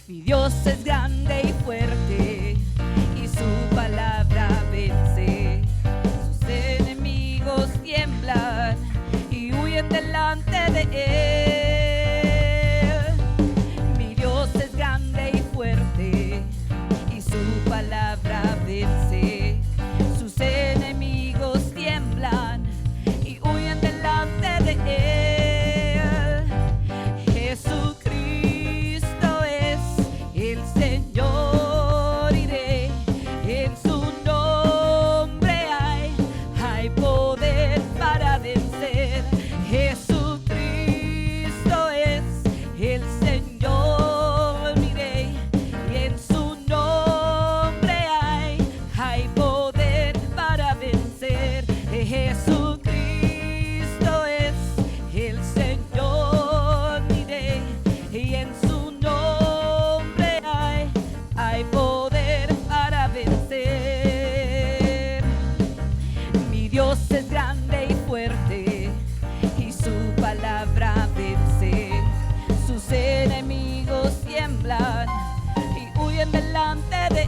Mi Dios es grande y fuerte y su palabra vence. Sus enemigos tiemblan y huyen delante de él. Mi Dios es grande y fuerte y su palabra vence. Sus enemigos tiemblan y huyen delante de él. Jesucristo es el Señor y Rey. En su nombre hay poder para vencer. Jesucristo es el Señor mi Rey. Y en su nombre hay poder para vencer. Jesucristo es el Señor mi Rey. Y en su nombre hay poder para vencer. Mi Dios es grande y fuerte y su palabra vence. Sus enemigos tiemblan y huyen delante de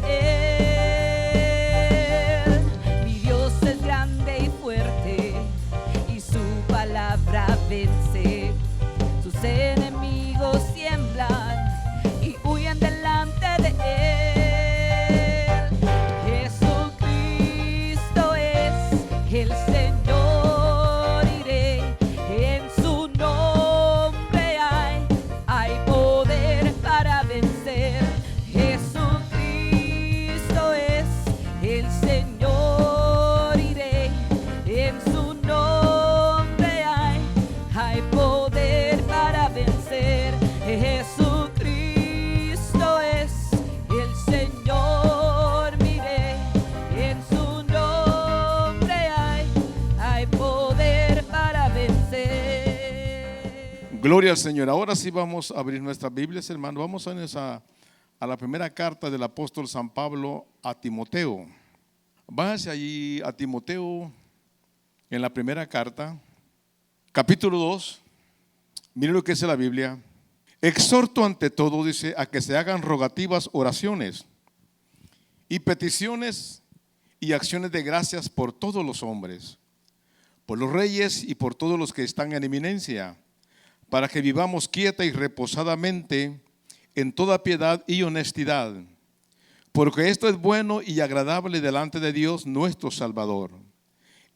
él. Mi Dios es grande y fuerte y su palabra vence. Sus enemigos tiemblan y huyen delante de él. Jesucristo es el Señor y Rey. En su nombre hay poder para vencer. Jesucristo es el Señor y Rey. En su nombre hay poder para vencer. Jesucristo es el Señor mi Rey. En su nombre hay poder para vencer. Gloria al Señor. Ahora sí vamos a abrir nuestras Biblias, hermano. Vamos a la primera carta del apóstol San Pablo a Timoteo. Váyase allí a Timoteo en la primera carta, capítulo 2. Miren lo que dice la Biblia. Exhorto ante todo, dice, a que se hagan rogativas, oraciones y peticiones y acciones de gracias por todos los hombres, por los reyes y por todos los que están en eminencia, para que vivamos quieta y reposadamente en toda piedad y honestidad, porque esto es bueno y agradable delante de Dios nuestro Salvador,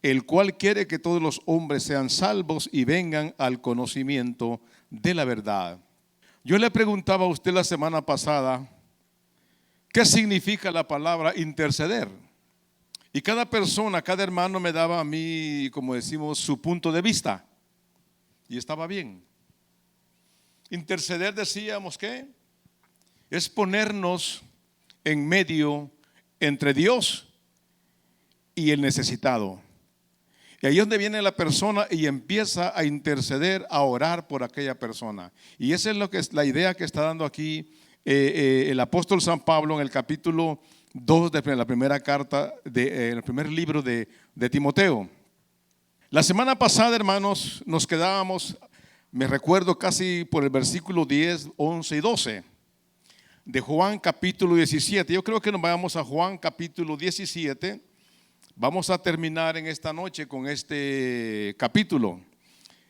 el cual quiere que todos los hombres sean salvos y vengan al conocimiento de la verdad. Yo le preguntaba a usted la semana pasada, ¿qué significa la palabra interceder? Y cada persona, cada hermano me daba a mí, como decimos, su punto de vista. Y estaba bien. Interceder, decíamos que es ponernos en medio entre Dios y el necesitado. Y ahí es donde viene la persona y empieza a interceder, a orar por aquella persona. Y esa es lo que es la idea que está dando aquí el apóstol San Pablo en el capítulo 2 de la primera carta, en el primer libro de Timoteo. La semana pasada, hermanos, nos quedábamos, me recuerdo casi por el versículo 10, 11 y 12 de Juan capítulo 17. Yo creo que nos vayamos a Juan capítulo 17. Vamos a terminar en esta noche con este capítulo.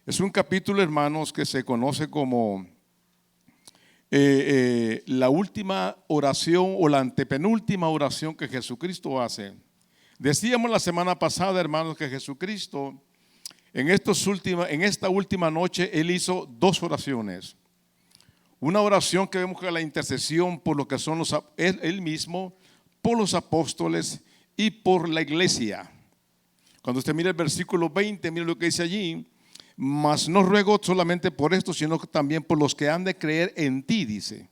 Es un capítulo, hermanos, que se conoce como la última oración o la antepenúltima oración que Jesucristo hace. Decíamos la semana pasada, hermanos, que Jesucristo en esta última noche Él hizo dos oraciones. Una oración que vemos que es la intercesión por lo que son Él mismo, por los apóstoles y por la iglesia. Cuando usted mira el versículo 20, mire lo que dice allí. Mas no ruego solamente por esto, sino también por los que han de creer en ti, dice.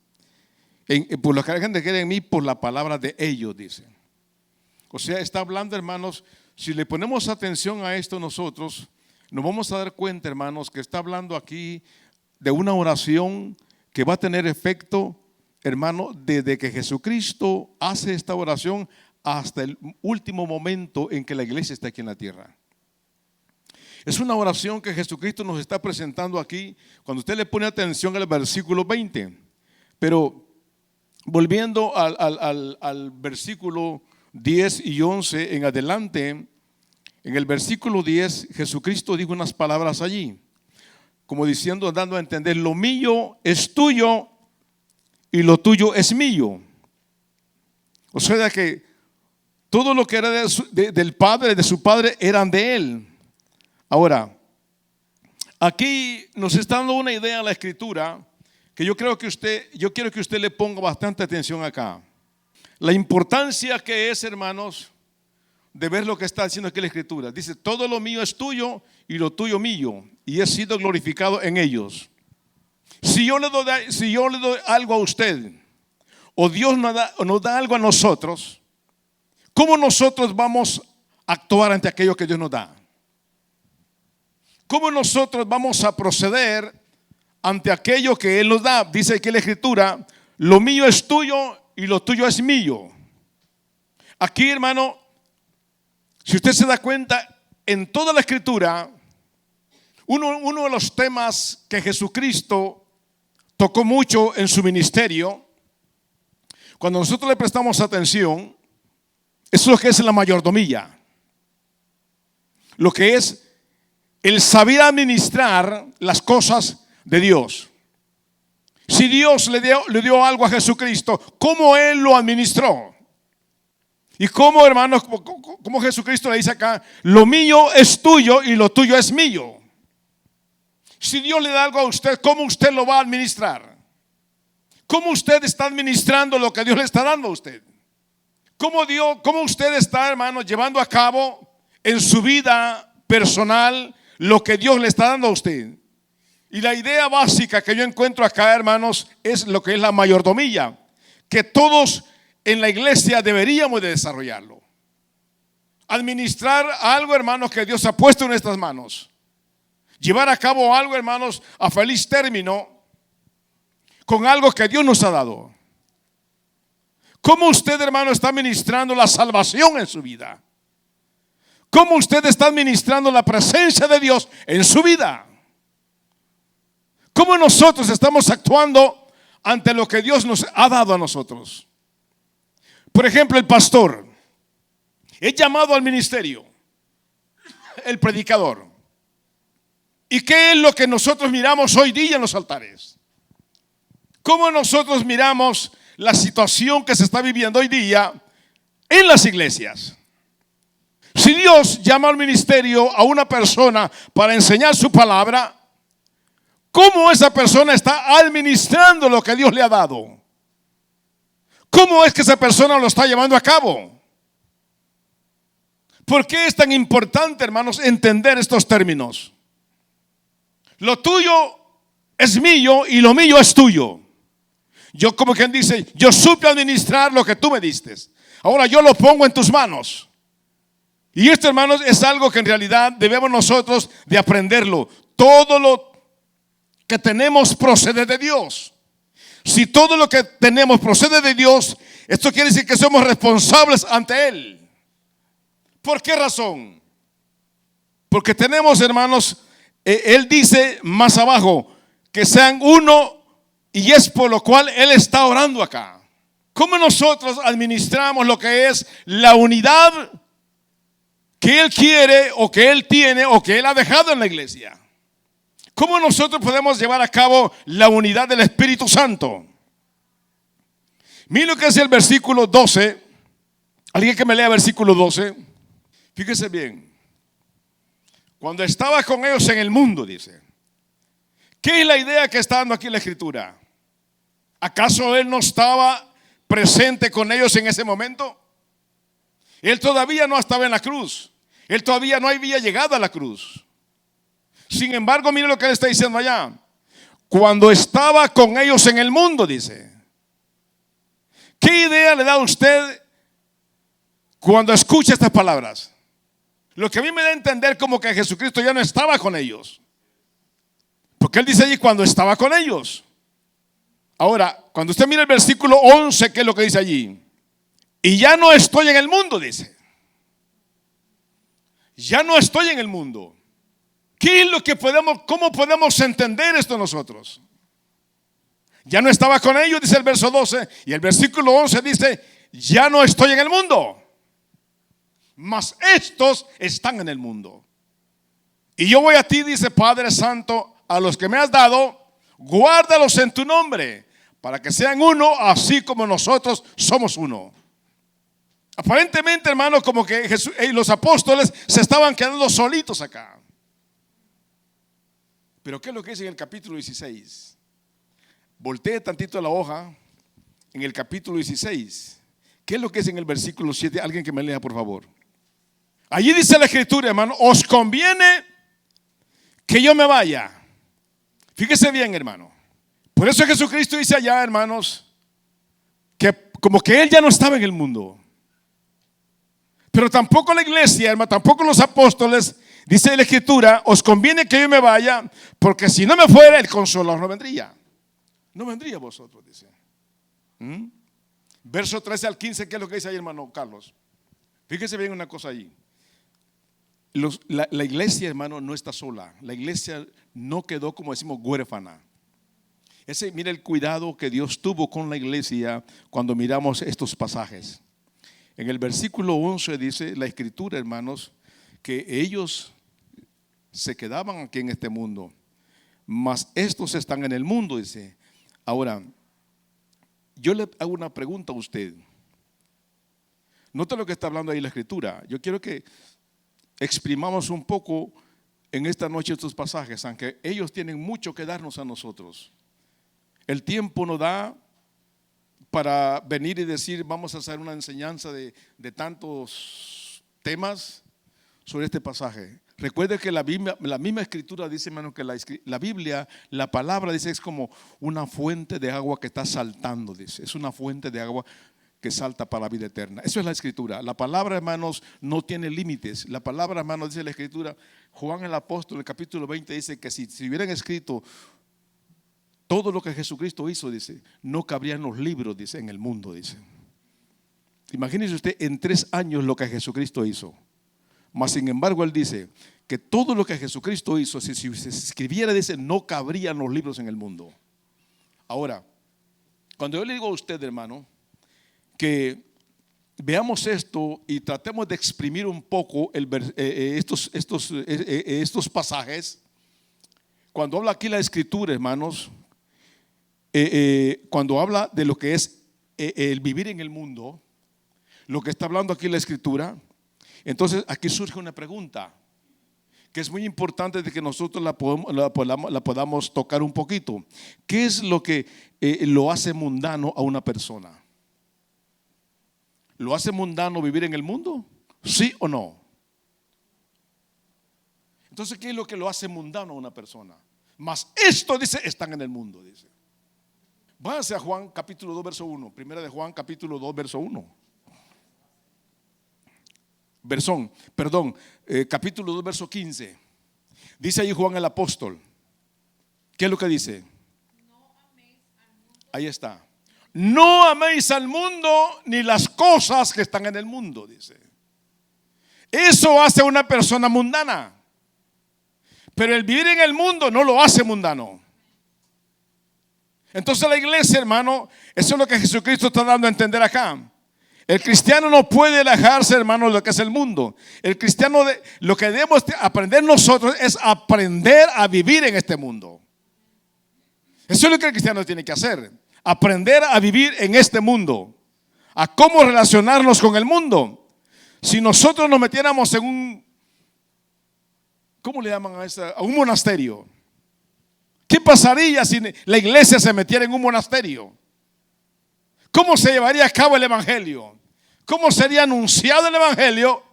Por los que han de creer en mí, por la palabra de ellos, dice. O sea, está hablando, hermanos, si le ponemos atención a esto nosotros, nos vamos a dar cuenta, hermanos, que está hablando aquí de una oración que va a tener efecto, hermano, desde que Jesucristo hace esta oración hasta el último momento en que la iglesia está aquí en la tierra. Es una oración que Jesucristo nos está presentando aquí cuando usted le pone atención al versículo 20. Pero volviendo al versículo 10 y 11 en adelante, en el versículo 10 Jesucristo dijo unas palabras allí, como diciendo, dando a entender, lo mío es tuyo y lo tuyo es mío. O sea que todo lo que era del Padre, de su Padre, eran de Él. Ahora, aquí nos está dando una idea la Escritura que yo quiero que usted le ponga bastante atención acá. La importancia que es, hermanos, de ver lo que está diciendo aquí la Escritura. Dice, todo lo mío es tuyo y lo tuyo mío, y he sido glorificado en ellos. Si yo le doy algo a usted, o Dios nos da algo a nosotros, ¿cómo nosotros vamos a actuar ante aquello que Dios nos da? ¿Cómo nosotros vamos a proceder ante aquello que Él nos da? Dice aquí la Escritura, lo mío es tuyo y lo tuyo es mío. Aquí, hermano, si usted se da cuenta, en toda la Escritura, uno de los temas que Jesucristo tocó mucho en su ministerio, cuando nosotros le prestamos atención, eso es lo que es la mayordomía, lo que es el saber administrar las cosas de Dios. Si Dios le dio algo a Jesucristo, ¿cómo Él lo administró? Y cómo, hermanos, como Jesucristo le dice acá, lo mío es tuyo y lo tuyo es mío. Si Dios le da algo a usted, ¿cómo usted lo va a administrar? ¿Cómo usted está administrando lo que Dios le está dando a usted? ¿Cómo usted está, hermanos, llevando a cabo en su vida personal lo que Dios le está dando a usted? Y la idea básica que yo encuentro acá, hermanos, es lo que es la mayordomía, que todos en la iglesia deberíamos de desarrollarlo. Administrar algo, hermanos, que Dios ha puesto en nuestras manos. Llevar a cabo algo, hermanos, a feliz término con algo que Dios nos ha dado. ¿Cómo usted, hermano, está administrando la salvación en su vida? ¿Cómo usted está administrando la presencia de Dios en su vida? ¿Cómo nosotros estamos actuando ante lo que Dios nos ha dado a nosotros? Por ejemplo, el pastor es llamado al ministerio, el predicador. ¿Y qué es lo que nosotros miramos hoy día en los altares? ¿Cómo nosotros miramos la situación que se está viviendo hoy día en las iglesias? Si Dios llama al ministerio a una persona para enseñar su palabra, ¿cómo esa persona está administrando lo que Dios le ha dado? ¿Cómo es que esa persona lo está llevando a cabo? ¿Por qué es tan importante, hermanos, entender estos términos? Lo tuyo es mío y lo mío es tuyo. Yo, como quien dice, yo supe administrar lo que tú me diste. Ahora yo lo pongo en tus manos. Y esto, hermanos, es algo que en realidad debemos nosotros de aprenderlo. Todo lo que tenemos procede de Dios. Si todo lo que tenemos procede de Dios, esto quiere decir que somos responsables ante Él. ¿Por qué razón? Porque tenemos, hermanos, Él dice más abajo, que sean uno, y es por lo cual Él está orando acá. ¿Cómo nosotros administramos lo que es la unidad que Él quiere o que Él tiene o que Él ha dejado en la iglesia? ¿Cómo nosotros podemos llevar a cabo la unidad del Espíritu Santo? Miren lo que es el versículo 12. Alguien que me lea versículo 12. Fíjese bien. Cuando estaba con ellos en el mundo, dice. ¿Qué es la idea que está dando aquí la Escritura? ¿Acaso Él no estaba presente con ellos en ese momento? Él todavía no estaba en la cruz. Él todavía no había llegado a la cruz. Sin embargo, mire lo que Él está diciendo allá. Cuando estaba con ellos en el mundo, dice. ¿Qué idea le da a usted cuando escucha estas palabras? Lo que a mí me da a entender como que Jesucristo ya no estaba con ellos. Porque Él dice allí cuando estaba con ellos. Ahora, cuando usted mira el versículo 11, ¿qué es lo que dice allí? Y ya no estoy en el mundo, dice. Ya no estoy en el mundo. ¿Qué es lo que cómo podemos entender esto nosotros? Ya no estaba con ellos, dice el verso 12. Y el versículo 11 dice: ya no estoy en el mundo, mas estos están en el mundo. Y yo voy a ti, dice Padre Santo, a los que me has dado, guárdalos en tu nombre, para que sean uno, así como nosotros somos uno. Aparentemente, hermano, como que Jesús y los apóstoles se estaban quedando solitos acá. Pero ¿qué es lo que dice en el capítulo 16? Voltee tantito la hoja en el capítulo 16. ¿Qué es lo que es en el versículo 7? Alguien que me lea, por favor. Allí dice la escritura, hermano: os conviene que yo me vaya. Fíjese bien, hermano. Por eso Jesucristo dice allá, hermanos, que como que Él ya no estaba en el mundo. Pero tampoco la iglesia, hermano, tampoco los apóstoles, dice la escritura: os conviene que yo me vaya, porque si no me fuera, el Consolador no vendría. No vendría a vosotros, dice. Verso 13 al 15, ¿qué es lo que dice ahí, hermano Carlos? Fíjese bien una cosa ahí. La iglesia, hermano, no está sola. La iglesia no quedó, como decimos, huérfana. Mira el cuidado que Dios tuvo con la iglesia cuando miramos estos pasajes. En el versículo 11 dice la escritura, hermanos, que ellos se quedaban aquí en este mundo, mas estos están en el mundo, dice. Ahora, yo le hago una pregunta a usted. Note lo que está hablando ahí la escritura. Yo quiero que exprimamos un poco en esta noche estos pasajes, aunque ellos tienen mucho que darnos a nosotros. El tiempo no da para venir y decir: vamos a hacer una enseñanza de tantos temas sobre este pasaje. Recuerde que la misma escritura dice, hermano, que la Biblia, la palabra, dice, es como una fuente de agua que está saltando, dice. Es una fuente de agua que salta para la vida eterna. Eso es la escritura. La palabra, hermanos, no tiene límites. La palabra, hermanos, dice la escritura. Juan el apóstol, el capítulo 20, dice que si hubieran escrito todo lo que Jesucristo hizo, dice, no cabrían los libros, dice, en el mundo, dice. Imagínese usted en 3 años lo que Jesucristo hizo. Mas sin embargo, él dice que todo lo que Jesucristo hizo, si se escribiera, dice, no cabrían los libros en el mundo. Ahora, cuando yo le digo a usted, hermano, que veamos esto y tratemos de exprimir un poco estos pasajes, cuando habla aquí la escritura, hermanos, cuando habla de lo que es el vivir en el mundo, lo que está hablando aquí la escritura, entonces aquí surge una pregunta que es muy importante de que nosotros la podamos tocar un poquito. ¿Qué es lo que lo hace mundano a una persona? ¿Lo hace mundano vivir en el mundo? ¿Sí o no? Entonces, ¿qué es lo que lo hace mundano a una persona? Mas esto, dice, están en el mundo, dice. Váyanse a Juan capítulo 2 verso 1. Primera de Juan capítulo 2 verso 1. Capítulo 2 verso 15. Dice ahí Juan el apóstol. ¿Qué es lo que dice? Ahí está. No améis al mundo ni las cosas que están en el mundo, dice. Eso hace a una persona mundana. Pero el vivir en el mundo no lo hace mundano. Entonces la iglesia, hermano, eso es lo que Jesucristo está dando a entender acá. El cristiano no puede alejarse, hermano, de lo que es el mundo. El cristiano, lo que debemos aprender nosotros es aprender a vivir en este mundo. Eso es lo que el cristiano tiene que hacer. Aprender a vivir en este mundo. A cómo relacionarnos con el mundo. Si nosotros nos metiéramos en un, ¿cómo le llaman a eso? A un monasterio. ¿Qué pasaría si la iglesia se metiera en un monasterio? ¿Cómo se llevaría a cabo el evangelio? ¿Cómo sería anunciado el evangelio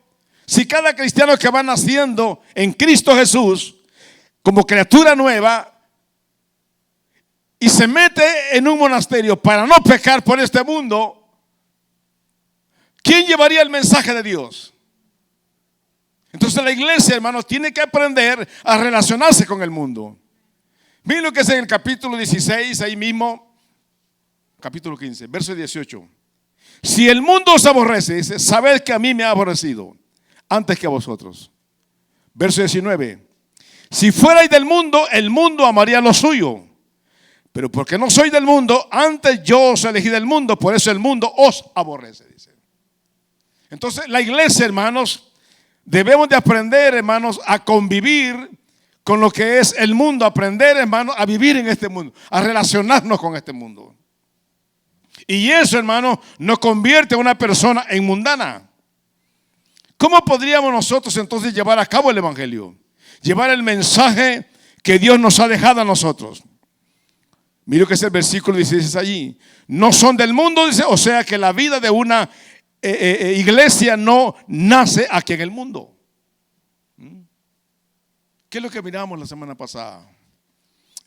si cada cristiano que va naciendo en Cristo Jesús como criatura nueva y se mete en un monasterio para no pecar por este mundo? ¿Quién llevaría el mensaje de Dios? Entonces la iglesia, hermanos, tiene que aprender a relacionarse con el mundo. Miren lo que es en el capítulo 16, ahí mismo, capítulo 15, verso 18. Si el mundo os aborrece, dice, sabed que a mí me ha aborrecido antes que a vosotros. Verso 19. Si fuerais del mundo, el mundo amaría lo suyo. Pero porque no soy del mundo, antes yo os elegí del mundo, por eso el mundo os aborrece, dice. Entonces la iglesia, hermanos, debemos de aprender, hermanos, a convivir con lo que es el mundo, aprender, hermanos, a vivir en este mundo, a relacionarnos con este mundo. Y eso, hermanos, nos convierte a una persona en mundana. ¿Cómo podríamos nosotros entonces llevar a cabo el evangelio? Llevar el mensaje que Dios nos ha dejado a nosotros. Mira que es el versículo 16 allí. No son del mundo, dice, o sea que la vida de una iglesia no nace aquí en el mundo. ¿Qué es lo que miramos la semana pasada?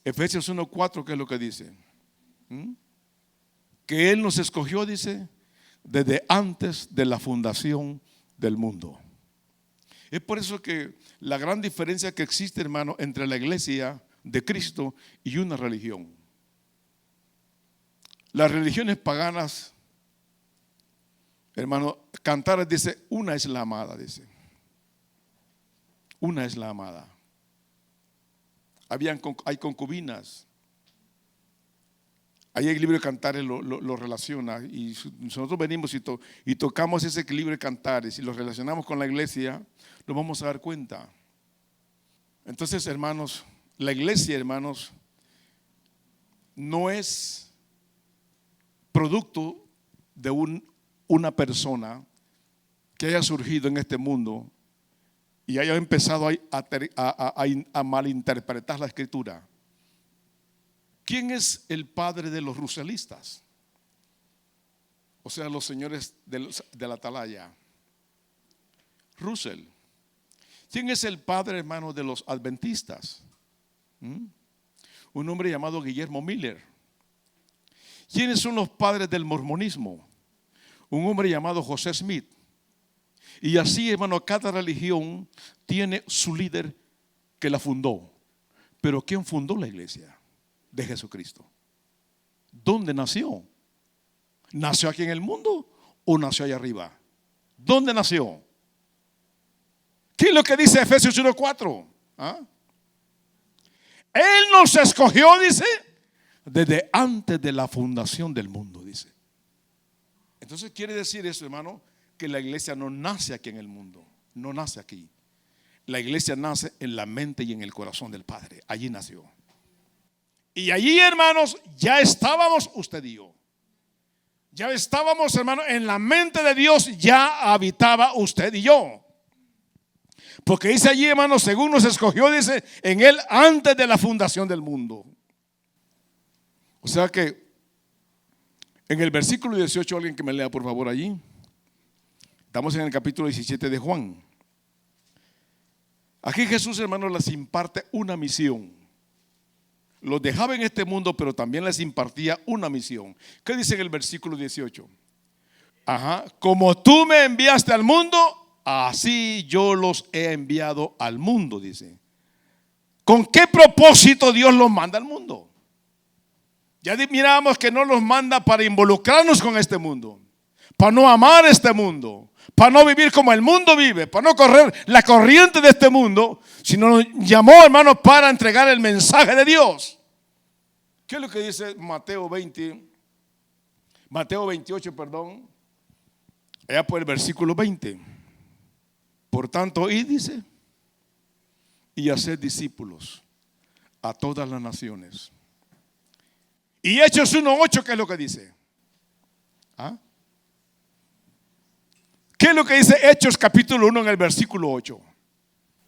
Efesios 1:4, ¿qué es lo que dice? Que Él nos escogió, dice, desde antes de la fundación del mundo. Es por eso que la gran diferencia que existe, hermano, entre la iglesia de Cristo y una religión. Las religiones paganas, hermano, Cantares dice, una es la amada, dice. Una es la amada. Hay concubinas. Ahí el libro de Cantares lo relaciona. Y nosotros venimos y tocamos ese equilibrio de Cantares y lo relacionamos con la iglesia, nos vamos a dar cuenta. Entonces, hermanos, la iglesia, hermanos, no es producto de una persona que haya surgido en este mundo y haya empezado a malinterpretar la escritura. ¿Quién es el padre de los ruselistas? O sea, los señores de la atalaya. Russell. ¿Quién es el padre, hermano, de los adventistas? Un hombre llamado Guillermo Miller. ¿Quiénes son los padres del mormonismo? Un hombre llamado José Smith. Y así, hermano, cada religión tiene su líder que la fundó. Pero ¿quién fundó la iglesia de Jesucristo? ¿Dónde nació? ¿Nació aquí en el mundo o nació allá arriba? ¿Dónde nació? ¿Qué es lo que dice Efesios 1:4? Él nos escogió, dice, desde antes de la fundación del mundo, dice. Entonces quiere decir eso, hermano, que la iglesia no nace aquí en el mundo, no nace aquí. La iglesia nace en la mente y en el corazón del Padre. Allí nació. Y allí, hermanos, ya estábamos usted y yo. Ya estábamos, hermano, en la mente de Dios ya habitaba usted y yo. Porque dice allí, hermano, según nos escogió, dice, en Él antes de la fundación del mundo. O sea que en el versículo 18, alguien que me lea por favor allí. Estamos en el capítulo 17 de Juan. Aquí Jesús, hermano, les imparte una misión. Los dejaba en este mundo, pero también les impartía una misión. ¿Qué dice en el versículo 18? Como tú me enviaste al mundo, así yo los he enviado al mundo, dice. ¿Con qué propósito Dios los manda al mundo? Ya mirábamos que no los manda para involucrarnos con este mundo, para no amar este mundo, para no vivir como el mundo vive, para no correr la corriente de este mundo, sino nos llamó, hermanos, para entregar el mensaje de Dios. ¿Qué es lo que dice Mateo 28, perdón, allá por el versículo 20? Por tanto, id, dice, y haced discípulos a todas las naciones. Y Hechos 1:8, ¿qué es lo que dice? ¿Qué es lo que dice Hechos capítulo 1 en el versículo 8?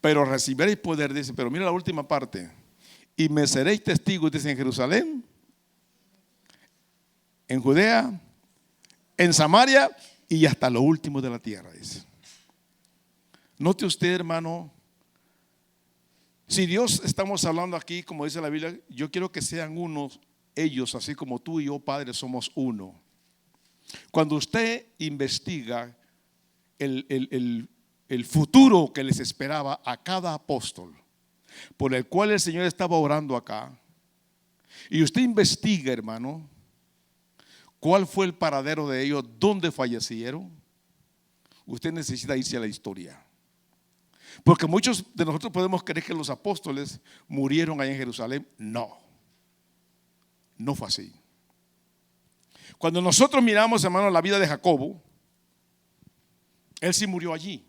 Pero recibiréis poder, dice, pero mira la última parte. Y me seréis testigos, dice, en Jerusalén, en Judea, en Samaria y hasta lo último de la tierra, dice. Note usted, hermano, si Dios, estamos hablando aquí, como dice la Biblia, yo quiero que sean unos ellos, así como tú y yo, Padre, somos uno. Cuando usted investiga el futuro que les esperaba a cada apóstol, por el cual el Señor estaba orando acá, y usted investiga, hermano, cuál fue el paradero de ellos, dónde fallecieron, usted necesita irse a la historia. Porque muchos de nosotros podemos creer que los apóstoles murieron allá en Jerusalén. No. No fue así. Cuando nosotros miramos, hermano, la vida de Jacobo, él sí murió allí.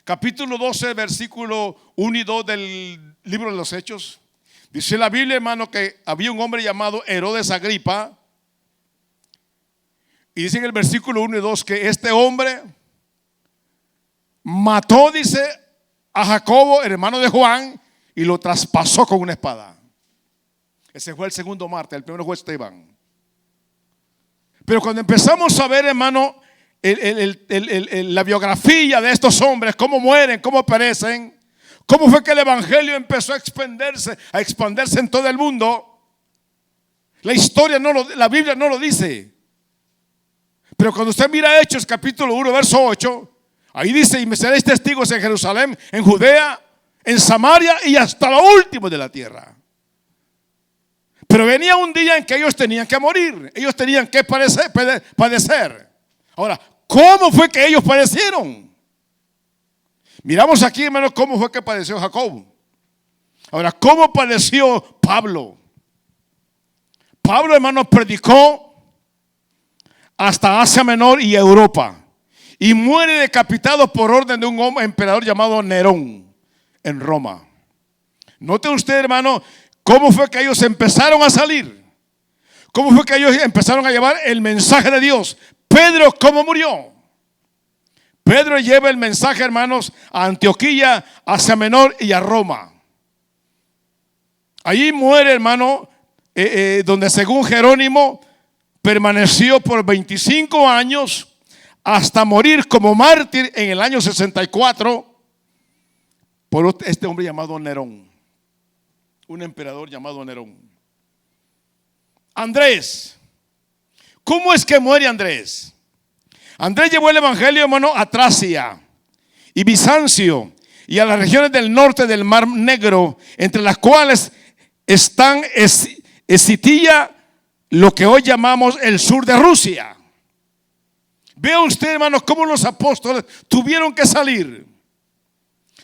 Capítulo 12, versículo 1 y 2 del libro de los Hechos. Dice la Biblia, hermano, que había un hombre llamado Herodes Agripa. Y dice en el versículo 1 y 2 que este hombre mató, dice, a Jacobo, hermano de Juan, y lo traspasó con una espada. Ese fue el segundo martes, el primero fue Esteban. Pero cuando empezamos a ver, hermano, la biografía de estos hombres, cómo mueren, cómo perecen, cómo fue que el evangelio empezó a expandirse en todo el mundo. La historia la Biblia no lo dice. Pero cuando usted mira Hechos capítulo 1 verso 8, ahí dice: y me seréis testigos en Jerusalén, en Judea, en Samaria y hasta lo último de la tierra. Pero venía un día en que ellos tenían que morir, ellos tenían que padecer. Ahora, ¿cómo fue que ellos padecieron? Miramos aquí, hermano, cómo fue que padeció Jacob. Ahora, ¿cómo padeció Pablo? Pablo, hermano, predicó hasta Asia Menor y Europa, y muere decapitado por orden de un emperador llamado Nerón en Roma. Note usted, hermano, cómo fue que ellos empezaron a salir, cómo fue que ellos empezaron a llevar el mensaje de Dios. Pedro, ¿cómo murió? Pedro lleva el mensaje, hermanos, a Antioquía, a Asia Menor y a Roma. Allí muere, hermano, donde según Jerónimo permaneció por 25 años hasta morir como mártir en el año 64 por este hombre llamado Nerón, un emperador llamado Nerón. Andrés, ¿cómo es que muere Andrés? Andrés llevó el evangelio, hermano, a Tracia y Bizancio y a las regiones del norte del Mar Negro, entre las cuales están Escitia, lo que hoy llamamos el sur de Rusia. Vea usted, hermano, cómo los apóstoles tuvieron que salir.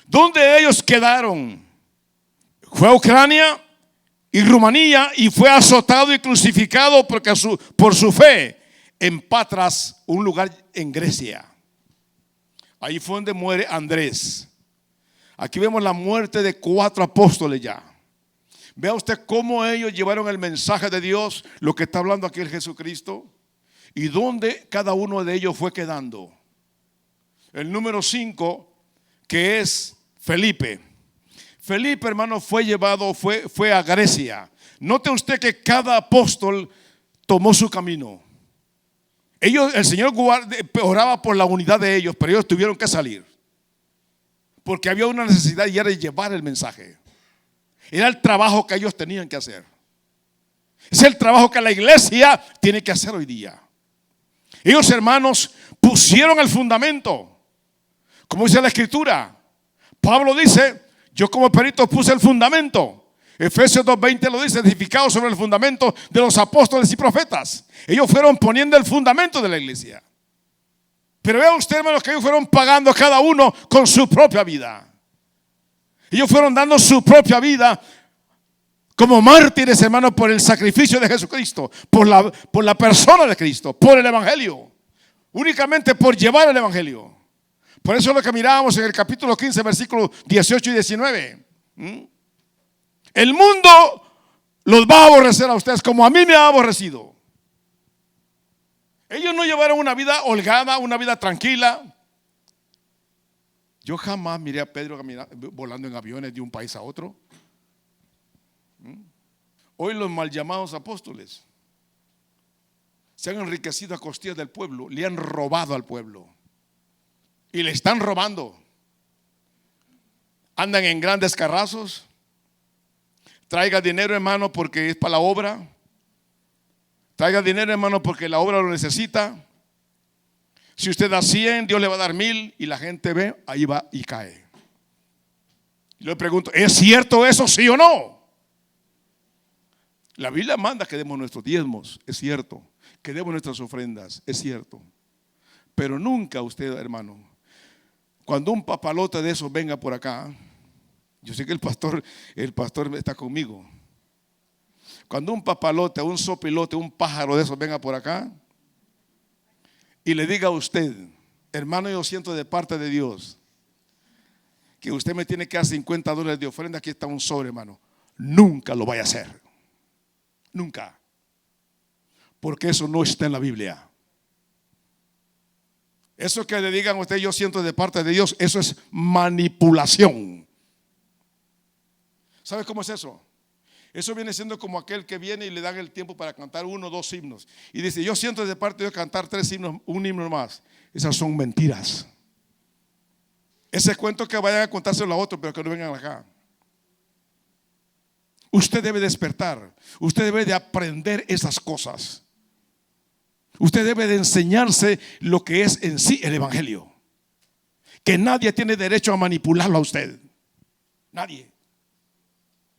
¿Dónde ellos quedaron? Fue a Ucrania y Rumanía y fue azotado y crucificado por su fe en Patras, un lugar en Grecia. Ahí fue donde muere Andrés. Aquí vemos la muerte de 4 apóstoles ya. Vea usted cómo ellos llevaron el mensaje de Dios, lo que está hablando aquí el Jesucristo, y dónde cada uno de ellos fue quedando. El número 5, que es Felipe. Felipe, hermano, fue a Grecia. Note usted que cada apóstol tomó su camino. El Señor oraba por la unidad de ellos, pero ellos tuvieron que salir, porque había una necesidad y era de llevar el mensaje. Era el trabajo que ellos tenían que hacer. Es el trabajo que la iglesia tiene que hacer hoy día. Ellos, hermanos, pusieron el fundamento. Como dice la escritura, Pablo dice: yo como perito puse el fundamento. Efesios 2:20 lo dice: edificado sobre el fundamento de los apóstoles y profetas. Ellos fueron poniendo el fundamento de la iglesia. Pero vea usted, hermanos, que ellos fueron pagando cada uno con su propia vida. Ellos fueron dando su propia vida como mártires, hermanos, por el sacrificio de Jesucristo, por la persona de Cristo, por el evangelio, únicamente por llevar el evangelio. Por eso es lo que mirábamos en el capítulo 15, versículos 18 y 19. El mundo los va a aborrecer a ustedes como a mí me ha aborrecido. Ellos no llevaron una vida holgada, una vida tranquila. Yo jamás miré a Pedro volando en aviones de un país a otro. Hoy los mal llamados apóstoles se han enriquecido a costillas del pueblo, le han robado al pueblo y le están robando. Andan en grandes carrazos. Traiga dinero, hermano, porque es para la obra. Traiga dinero, hermano, porque la obra lo necesita. Si usted da 100, Dios le va a dar 1000 y la gente ve, ahí va y cae. Y le pregunto: ¿es cierto eso, sí o no? La Biblia manda que demos nuestros diezmos, es cierto. Que demos nuestras ofrendas, es cierto. Pero nunca usted, hermano, cuando un papalote de esos venga por acá, yo sé que el pastor está conmigo. Cuando un papalote, un sopilote, un pájaro de esos venga por acá y le diga a usted, hermano, yo siento de parte de Dios que usted me tiene que dar $50 de ofrenda, aquí está un sobre, hermano. Nunca lo vaya a hacer. Nunca. Porque eso no está en la Biblia. Eso que le digan a usted, yo siento de parte de Dios, eso es manipulación. ¿Sabe cómo es eso? Eso viene siendo como aquel que viene y le dan el tiempo para cantar 1 o 2 himnos. Y dice, yo siento de parte de Dios cantar 3 himnos, un himno más. Esas son mentiras. Ese cuento que vayan a contárselo a otro, pero que no vengan acá. Usted debe despertar. Usted debe de aprender esas cosas. Usted debe de enseñarse lo que es en sí el evangelio. Que nadie tiene derecho a manipularlo a usted. Nadie.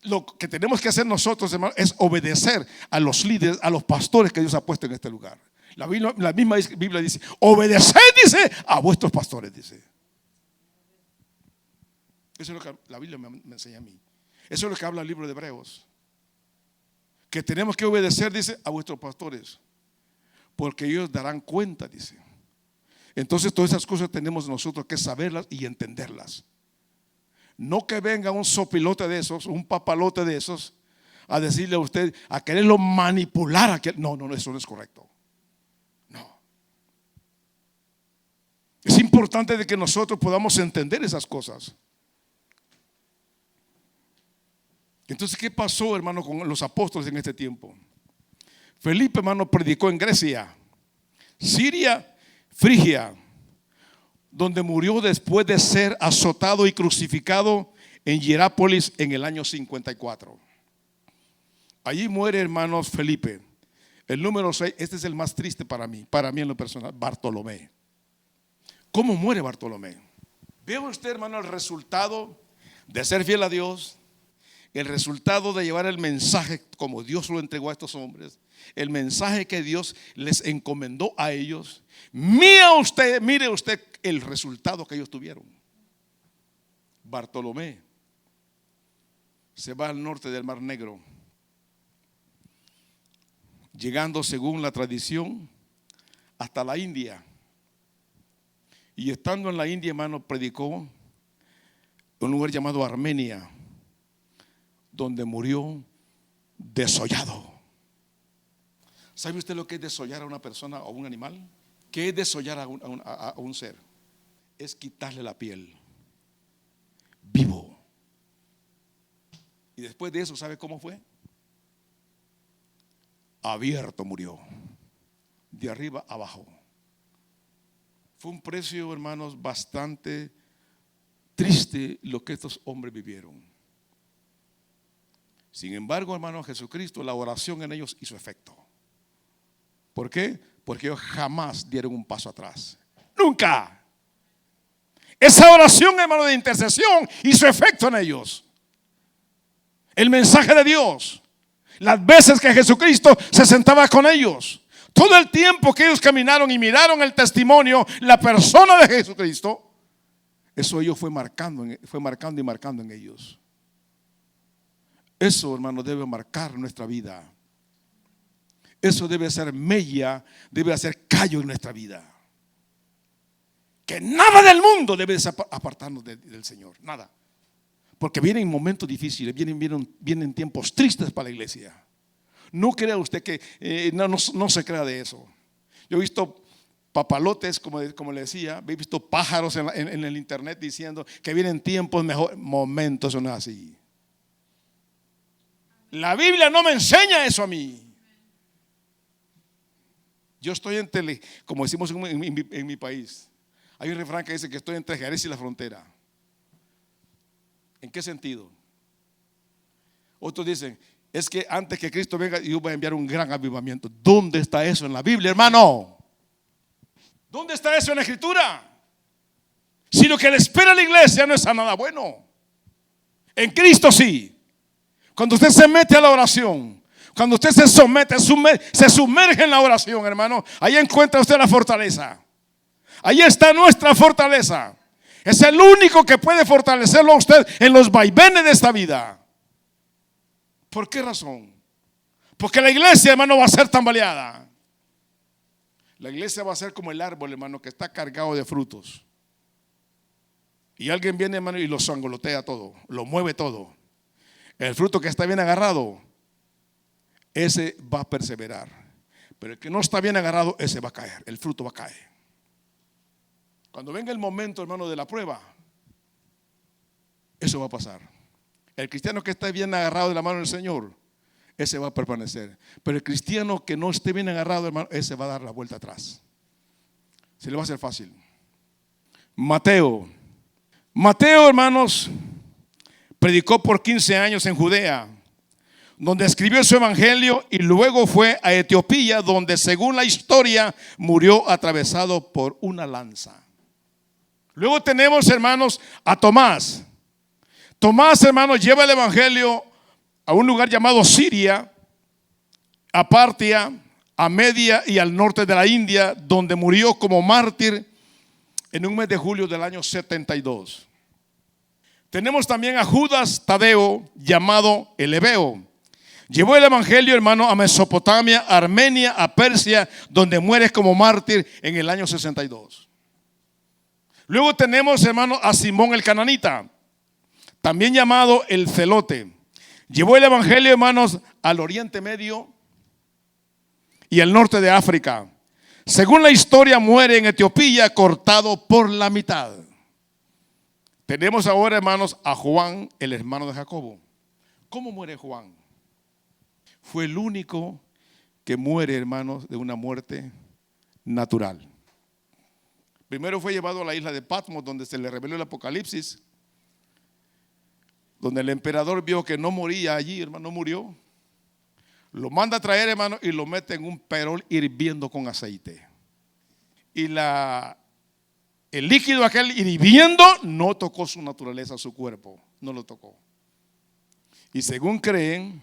Lo que tenemos que hacer nosotros, hermano, es obedecer a los líderes, a los pastores que Dios ha puesto en este lugar. La misma Biblia dice, obedeced, dice, a vuestros pastores, dice. Eso es lo que la Biblia me enseña a mí. Eso es lo que habla el libro de Hebreos. Que tenemos que obedecer, dice, a vuestros pastores, porque ellos darán cuenta, dice. Entonces todas esas cosas tenemos nosotros que saberlas y entenderlas. No que venga un sopilote de esos, un papalote de esos, a decirle a usted, a quererlo manipular. No, eso no es correcto. No. Es importante de que nosotros podamos entender esas cosas. Entonces, ¿qué pasó, hermano, con los apóstoles en este tiempo? Felipe, hermano, predicó en Grecia, Siria, Frigia, donde murió después de ser azotado y crucificado en Hierápolis en el año 54. Allí muere, hermanos, Felipe. El número 6, este es el más triste para mí en lo personal, Bartolomé. ¿Cómo muere Bartolomé? ¿Ve usted, hermano, el resultado de ser fiel a Dios? El resultado de llevar el mensaje como Dios lo entregó a estos hombres, el mensaje que Dios les encomendó a ellos. Mire usted el resultado que ellos tuvieron. Bartolomé se va al norte del Mar Negro, llegando, según la tradición, hasta la India. Y estando en la India, hermano, predicó en un lugar llamado Armenia, donde murió desollado. ¿Sabe usted lo que es desollar a una persona o a un animal? ¿Qué es desollar a un ser? Es quitarle la piel vivo. Y después de eso, ¿sabe cómo fue? Abierto murió, de arriba abajo. Fue un precio, hermanos, bastante triste lo que estos hombres vivieron. Sin embargo, hermano, Jesucristo, la oración en ellos hizo efecto. ¿Por qué? Porque ellos jamás dieron un paso atrás. Nunca. Esa oración, hermano, de intercesión hizo efecto en ellos. El mensaje de Dios, las veces que Jesucristo se sentaba con ellos, todo el tiempo que ellos caminaron y miraron el testimonio, la persona de Jesucristo, eso ellos fue marcando y marcando en ellos. Eso, hermano, debe marcar nuestra vida. Eso debe ser mella, debe hacer callo en nuestra vida. Que nada del mundo debe apartarnos del Señor, nada. Porque vienen momentos difíciles, vienen tiempos tristes para la iglesia. No crea usted que, no se crea de eso. Yo he visto papalotes, como le decía, he visto pájaros en el internet diciendo que vienen tiempos mejores. Momentos son así. La Biblia no me enseña eso a mí. Yo estoy como decimos en mi país, hay un refrán que dice que estoy entre Jerez y la frontera. ¿En qué sentido? Otros dicen, es que antes que Cristo venga, yo voy a enviar un gran avivamiento. ¿Dónde está eso en la Biblia, hermano? ¿Dónde está eso en la Escritura? Si lo que le espera a la iglesia no es a nada bueno. En Cristo sí. Cuando usted se mete a la oración, cuando usted se sumerge en la oración, hermano, ahí encuentra usted la fortaleza. Ahí está nuestra fortaleza. Es el único que puede fortalecerlo a usted en los vaivenes de esta vida. ¿Por qué razón? Porque la iglesia, hermano, va a ser tambaleada. La iglesia va a ser como el árbol, hermano, que está cargado de frutos. Y alguien viene, hermano, y lo sangolotea todo, lo mueve todo. El fruto que está bien agarrado, ese va a perseverar. Pero el que no está bien agarrado, ese va a caer, el fruto va a caer. Cuando venga el momento, hermano, de la prueba, eso va a pasar. El cristiano que está bien agarrado de la mano del Señor, ese va a permanecer. Pero el cristiano que no esté bien agarrado, hermano, ese va a dar la vuelta atrás. Se le va a hacer fácil. Mateo, hermanos, predicó por 15 años en Judea, donde escribió su evangelio, y luego fue a Etiopía, donde según la historia murió atravesado por una lanza. Luego tenemos, hermanos, a Tomás. Tomás, hermanos, lleva el evangelio a un lugar llamado Siria, a Partia, a Media y al norte de la India, donde murió como mártir en un mes de julio del año 72. Tenemos también a Judas Tadeo, llamado el Hebreo. Llevó el evangelio, hermano, a Mesopotamia, a Armenia, a Persia, donde muere como mártir en el año 62. Luego tenemos, hermano, a Simón el Cananita, también llamado el Celote. Llevó el evangelio, hermanos, al Oriente Medio y al norte de África. Según la historia, muere en Etiopía cortado por la mitad. Tenemos ahora, hermanos, a Juan, el hermano de Jacobo. ¿Cómo muere Juan? Fue el único que muere, hermanos, de una muerte natural. Primero fue llevado a la isla de Patmos, donde se le reveló el Apocalipsis, donde el emperador vio que no moría allí, hermano, no murió. Lo manda a traer, hermano, y lo mete en un perol hirviendo con aceite. Y el líquido aquel hirviendo no tocó su naturaleza, su cuerpo, no lo tocó. Y según creen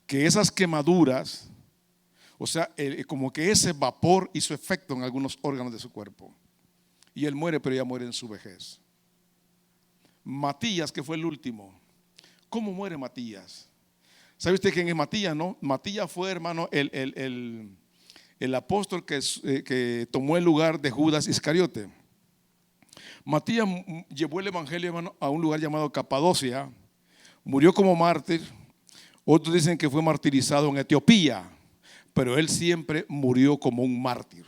que esas quemaduras, o sea, como que ese vapor hizo efecto en algunos órganos de su cuerpo. Y él muere, pero ya muere en su vejez. Matías, que fue el último. ¿Cómo muere Matías? ¿Sabe usted quién es Matías, no? Matías fue, hermano, el apóstol que tomó el lugar de Judas Iscariote. Matías llevó el evangelio, hermano, a un lugar llamado Capadocia. Murió como mártir. Otros dicen que fue martirizado en Etiopía, pero él siempre murió como un mártir.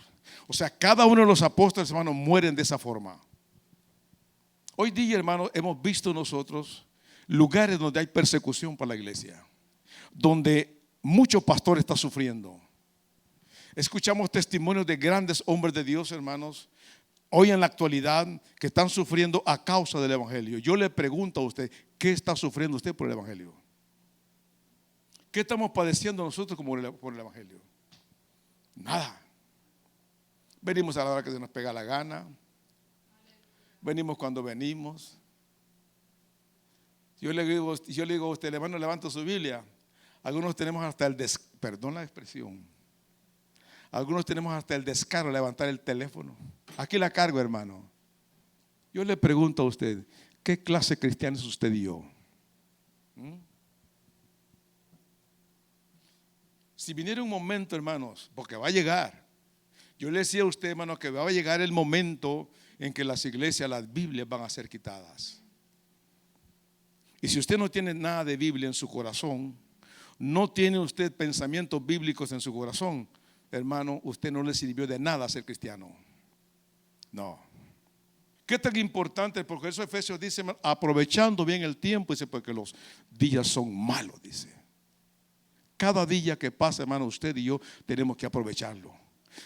O sea, cada uno de los apóstoles, hermanos, mueren de esa forma. Hoy día, hermanos, hemos visto nosotros lugares donde hay persecución para la iglesia, donde muchos pastores están sufriendo. Escuchamos testimonios de grandes hombres de Dios, hermanos, hoy en la actualidad, que están sufriendo a causa del evangelio. Yo le pregunto a usted, ¿qué está sufriendo usted por el evangelio? ¿Qué estamos padeciendo nosotros por el evangelio? Nada. Venimos a la hora que se nos pega la gana. Venimos cuando venimos. Yo le digo a usted, hermano, levanta su Biblia. Algunos tenemos hasta perdón la expresión. Algunos tenemos hasta el descaro de levantar el teléfono. Aquí la cargo, hermano. Yo le pregunto a usted, ¿qué clase de cristiano es usted y yo? Si viniera un momento, hermanos, porque va a llegar. Yo le decía a usted, hermano, que va a llegar el momento en que las iglesias, las Biblias van a ser quitadas. Y si usted no tiene nada de Biblia en su corazón, no tiene usted pensamientos bíblicos en su corazón, hermano, usted no le sirvió de nada ser cristiano. No. ¿Qué tan importante? Porque eso Efesios dice, aprovechando bien el tiempo, dice, porque los días son malos, dice. Cada día que pasa, hermano, usted y yo tenemos que aprovecharlo.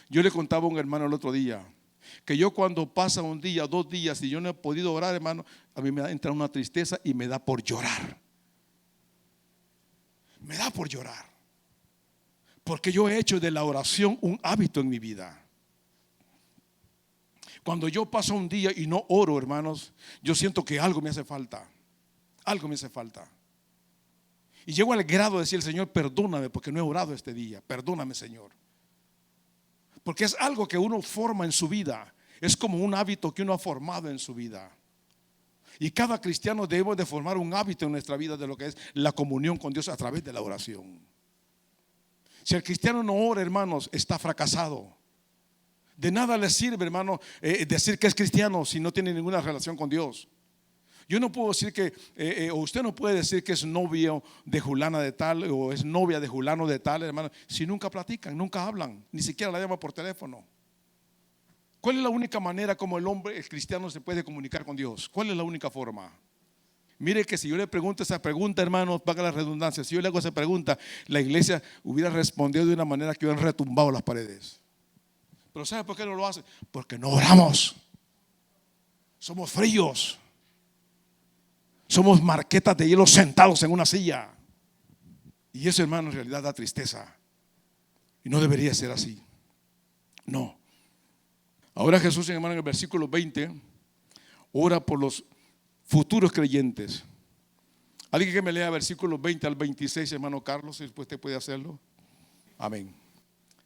Yo le contaba a un hermano el otro día que yo, cuando pasa un día, 2 días y yo no he podido orar, hermano, a mí me entra una tristeza y me da por llorar. Me da por llorar. Porque yo he hecho de la oración un hábito en mi vida. Cuando yo paso un día y no oro, hermanos, yo siento que algo me hace falta. Algo me hace falta. Y llego al grado de decir, Señor, perdóname porque no he orado este día. Perdóname, Señor. Porque es algo que uno forma en su vida. Es como un hábito que uno ha formado en su vida. Y cada cristiano debe de formar un hábito en nuestra vida de lo que es la comunión con Dios a través de la oración. Si el cristiano no ora, hermanos, está fracasado. De nada le sirve, hermano, decir que es cristiano si no tiene ninguna relación con Dios. Yo no puedo decir que, o usted no puede decir que es novio de Julana de tal o es novia de Julano de tal, hermano, si nunca platican, nunca hablan, ni siquiera la llama por teléfono. ¿Cuál es la única manera como el cristiano se puede comunicar con Dios? ¿Cuál es la única forma? Mire que si yo le pregunto esa pregunta, hermanos, paga la redundancia, si yo le hago esa pregunta, la iglesia hubiera respondido de una manera que hubieran retumbado las paredes. Pero ¿sabe por qué no lo hace? Porque no oramos. Somos fríos. Somos marquetas de hielo sentados en una silla. Y eso, hermano, en realidad da tristeza. Y no debería ser así. No. Ahora Jesús, hermano, en el versículo 20, ora por los futuros creyentes. Alguien que me lea versículos 20 al 26, hermano Carlos, si después usted puede hacerlo. Amén.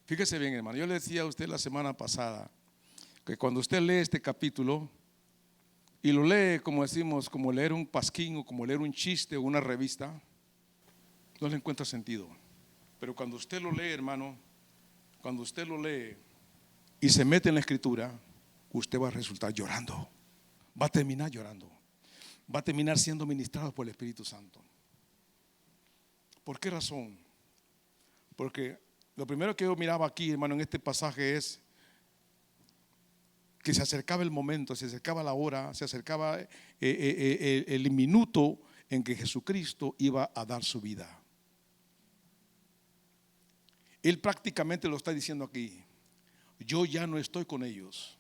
Fíjese bien, hermano, yo le decía a usted la semana pasada que cuando usted lee este capítulo y lo lee, como decimos, como leer un pasquín o como leer un chiste o una revista, no le encuentra sentido. Pero cuando usted lo lee, hermano, cuando usted lo lee y se mete en la escritura, usted va a resultar llorando. Va a terminar llorando. Va a terminar siendo ministrado por el Espíritu Santo. ¿Por qué razón? Porque lo primero que yo miraba aquí, hermano, en este pasaje es que se acercaba el momento, se acercaba la hora, se acercaba el minuto en que Jesucristo iba a dar su vida. Él prácticamente lo está diciendo aquí: yo ya no estoy con ellos.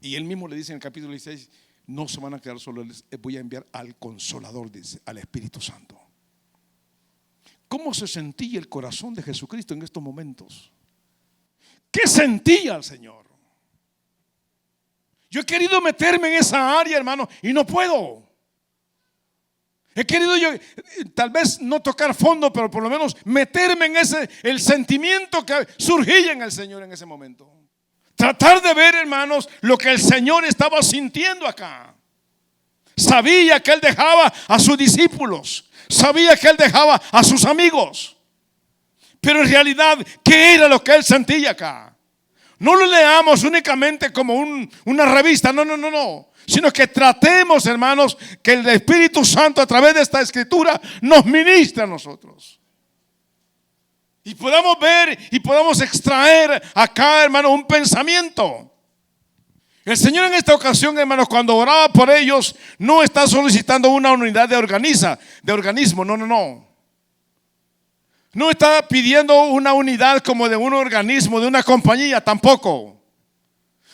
Y él mismo le dice en el capítulo 16: no se van a quedar solos, les voy a enviar al Consolador, dice, al Espíritu Santo. ¿Cómo se sentía el corazón de Jesucristo en estos momentos? ¿Qué sentía el Señor? Yo he querido meterme en esa área, hermano, y no puedo. He querido yo, tal vez no tocar fondo, pero por lo menos meterme en el sentimiento que surgía en el Señor en ese momento. Tratar de ver, hermanos, lo que el Señor estaba sintiendo acá. Sabía que Él dejaba a sus discípulos, sabía que Él dejaba a sus amigos, pero en realidad, ¿qué era lo que Él sentía acá? No lo leamos únicamente como una revista, no, sino que tratemos, hermanos, que el Espíritu Santo a través de esta escritura nos ministre a nosotros. Y podamos ver y podamos extraer acá, hermano, un pensamiento. El Señor en esta ocasión, hermanos, cuando oraba por ellos, no está solicitando una unidad de organismo, no. No está pidiendo una unidad como de un organismo, de una compañía, tampoco.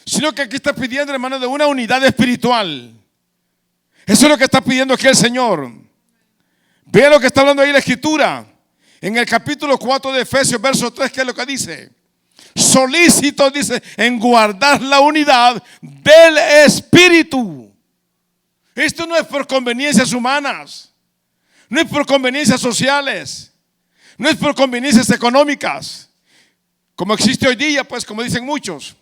Sino que aquí está pidiendo, hermano, de una unidad espiritual. Eso es lo que está pidiendo aquí el Señor. Vea lo que está hablando ahí la Escritura. En el capítulo 4 de Efesios, verso 3, ¿qué es lo que dice? Solícitos, dice, en guardar la unidad del Espíritu. Esto no es por conveniencias humanas, no es por conveniencias sociales, no es por conveniencias económicas, como existe hoy día, pues, como dicen muchos,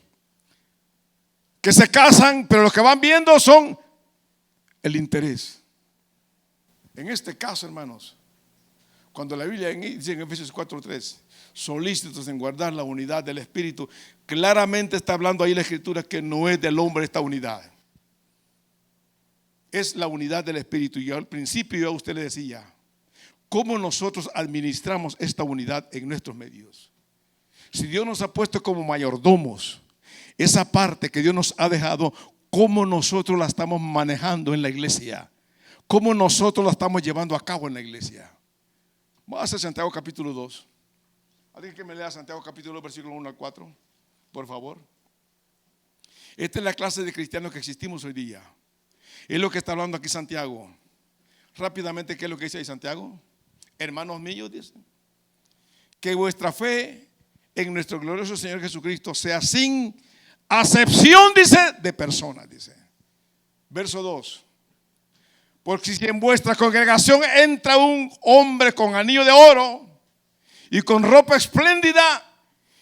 que se casan, pero lo que van viendo son el interés. En este caso, hermanos, cuando la Biblia dice en Efesios 4:3, solícitos en guardar la unidad del Espíritu, claramente está hablando ahí la Escritura que no es del hombre esta unidad. Es la unidad del Espíritu. Y al principio yo a usted le decía, ¿cómo nosotros administramos esta unidad en nuestros medios? Si Dios nos ha puesto como mayordomos, esa parte que Dios nos ha dejado, ¿cómo nosotros la estamos manejando en la iglesia? ¿Cómo nosotros la estamos llevando a cabo en la iglesia? Vamos a hacer Santiago capítulo 2. Alguien que me lea Santiago capítulo 2, versículo 1 al 4, por favor. Esta es la clase de cristianos que existimos hoy día. Es lo que está hablando aquí Santiago. Rápidamente, ¿qué es lo que dice ahí Santiago? Hermanos míos, dice, que vuestra fe en nuestro glorioso Señor Jesucristo sea sin acepción, dice, de personas, dice. Verso 2. Porque si en vuestra congregación entra un hombre con anillo de oro y con ropa espléndida,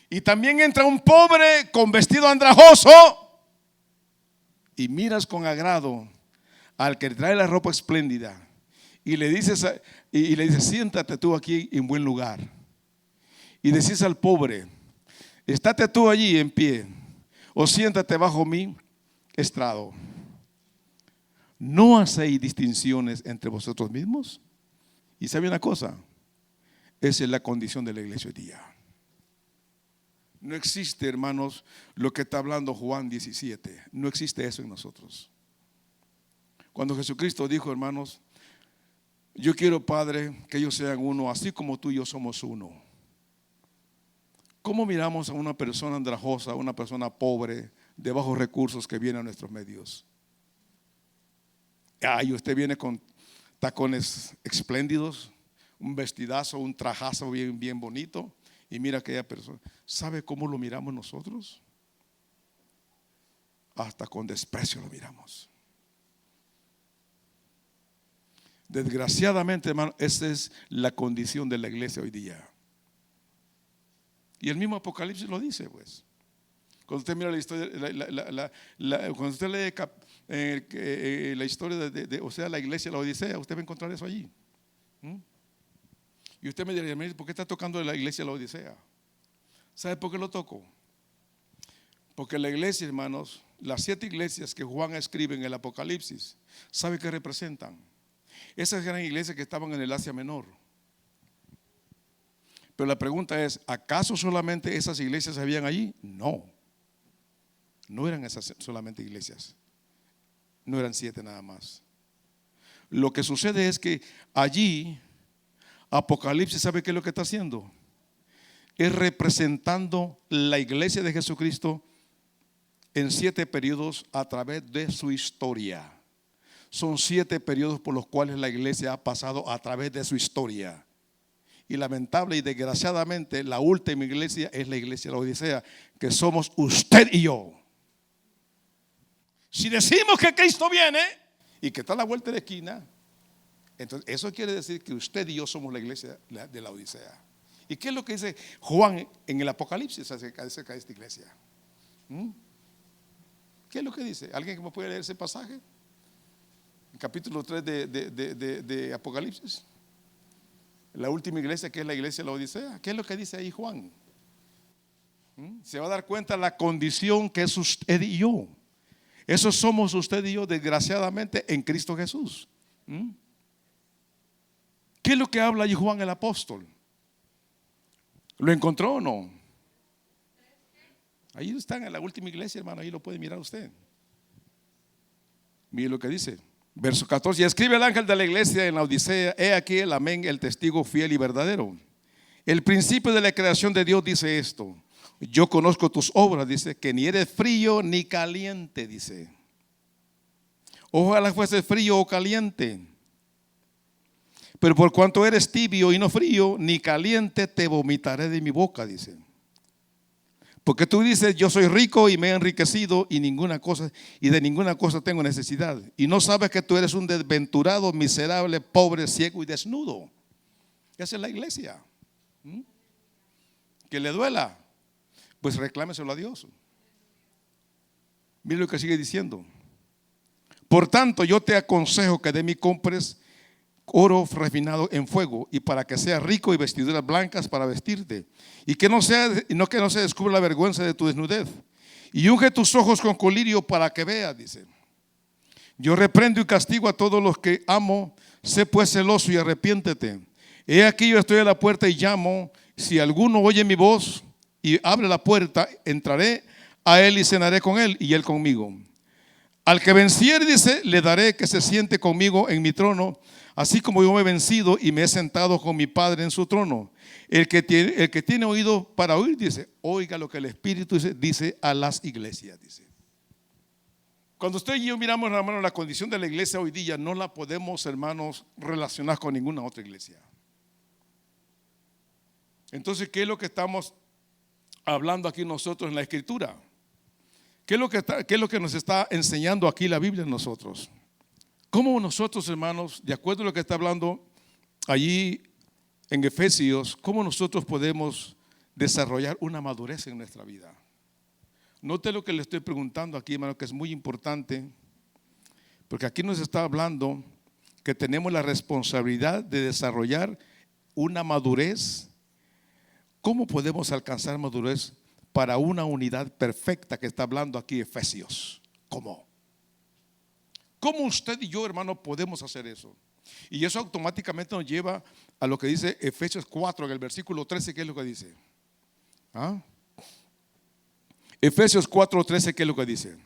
y también entra un pobre con vestido andrajoso, y miras con agrado al que trae la ropa espléndida, y le dices siéntate tú aquí en buen lugar, y decís al pobre: estate tú allí en pie, o siéntate bajo mi estrado. ¿No hacéis distinciones entre vosotros mismos? Y sabe una cosa, esa es la condición de la iglesia hoy día. No existe, hermanos, lo que está hablando Juan 17. No existe eso en nosotros. Cuando Jesucristo dijo, hermanos: yo quiero, Padre, que ellos sean uno, así como tú y yo somos uno. ¿Cómo miramos a una persona andrajosa, a una persona pobre, de bajos recursos que viene a nuestros medios? Y usted viene con tacones espléndidos, un vestidazo, un trajazo bien, bien bonito, y mira a aquella persona. ¿Sabe cómo lo miramos nosotros? Hasta con desprecio lo miramos. Desgraciadamente, hermano, esa es la condición de la iglesia hoy día. Y el mismo Apocalipsis lo dice, pues. Cuando usted mira la historia, cuando usted lee la historia o sea, la iglesia de la Odisea, usted va a encontrar eso allí. Y usted me diría: ¿por qué está tocando la iglesia de la Odisea? ¿Sabe por qué lo toco? Porque la iglesia, hermanos, las 7 iglesias que Juan escribe en el Apocalipsis, ¿sabe qué representan? Esas eran iglesias que estaban en el Asia Menor. Pero la pregunta es: ¿acaso solamente esas iglesias habían allí? No. No eran esas solamente iglesias. No eran 7 nada más. Lo que sucede es que allí Apocalipsis, ¿sabe qué es lo que está haciendo? Es representando la iglesia de Jesucristo en 7 periodos a través de su historia. Son 7 periodos por los cuales la iglesia ha pasado a través de su historia. Y lamentable y desgraciadamente, la última iglesia es la iglesia de la Odisea, que somos usted y yo. Si decimos que Cristo viene y que está a la vuelta de la esquina, entonces eso quiere decir que usted y yo somos la iglesia de la Odisea. ¿Y qué es lo que dice Juan en el Apocalipsis acerca de esta iglesia? ¿Qué es lo que dice? ¿Alguien que me puede leer ese pasaje? En capítulo 3 de Apocalipsis. La última iglesia, que es la iglesia de la Odisea. ¿Qué es lo que dice ahí Juan? Se va a dar cuenta de la condición que es usted y yo. Eso somos usted y yo, desgraciadamente, en Cristo Jesús. ¿Qué es lo que habla allí Juan el apóstol? ¿Lo encontró o no? Ahí están en la última iglesia, hermano. Ahí lo puede mirar usted. Mire lo que dice. Verso 14: y escribe el ángel de la iglesia en la Odisea: he aquí el amén, el testigo fiel y verdadero. El principio de la creación de Dios dice esto: yo conozco tus obras, dice, que ni eres frío ni caliente, dice. Ojalá fuese frío o caliente. Pero por cuanto eres tibio y no frío ni caliente, te vomitaré de mi boca, dice. Porque tú dices: yo soy rico y me he enriquecido y de ninguna cosa tengo necesidad. Y no sabes que tú eres un desventurado, miserable, pobre, ciego y desnudo. Esa es la iglesia. Que le duela, pues reclámeselo a Dios. Mira lo que sigue diciendo: por tanto, yo te aconsejo que de mí compres oro refinado en fuego, y para que seas rico, y vestiduras blancas para vestirte, y que no se descubra la vergüenza de tu desnudez, y unge tus ojos con colirio para que veas, dice. Yo reprendo y castigo a todos los que amo. Sé pues celoso y arrepiéntete. He aquí, yo estoy a la puerta y llamo. Si alguno oye mi voz y abre la puerta, entraré a él y cenaré con él y él conmigo. Al que venciere, dice, le daré que se siente conmigo en mi trono, así como yo me he vencido y me he sentado con mi Padre en su trono. El que tiene oído para oír, dice, oiga lo que el Espíritu dice a las iglesias, dice. Cuando usted y yo miramos, hermano, la condición de la iglesia hoy día, no la podemos, hermanos, relacionar con ninguna otra iglesia. Entonces, ¿qué es lo que estamos hablando aquí nosotros en la Escritura? ¿Qué es lo que nos está enseñando aquí la Biblia en nosotros? ¿Cómo nosotros, hermanos, de acuerdo a lo que está hablando allí en Efesios, cómo nosotros podemos desarrollar una madurez en nuestra vida? Note lo que le estoy preguntando aquí, hermano, que es muy importante, porque aquí nos está hablando que tenemos la responsabilidad de desarrollar una madurez ¿cómo podemos alcanzar madurez para una unidad perfecta que está hablando aquí Efesios? ¿Cómo? ¿Cómo usted y yo, hermano, podemos hacer eso? Y eso automáticamente nos lleva a lo que dice Efesios 4 en el versículo 13. ¿Qué es lo que dice? ¿Ah? Efesios 4:13, ¿qué es lo que dice?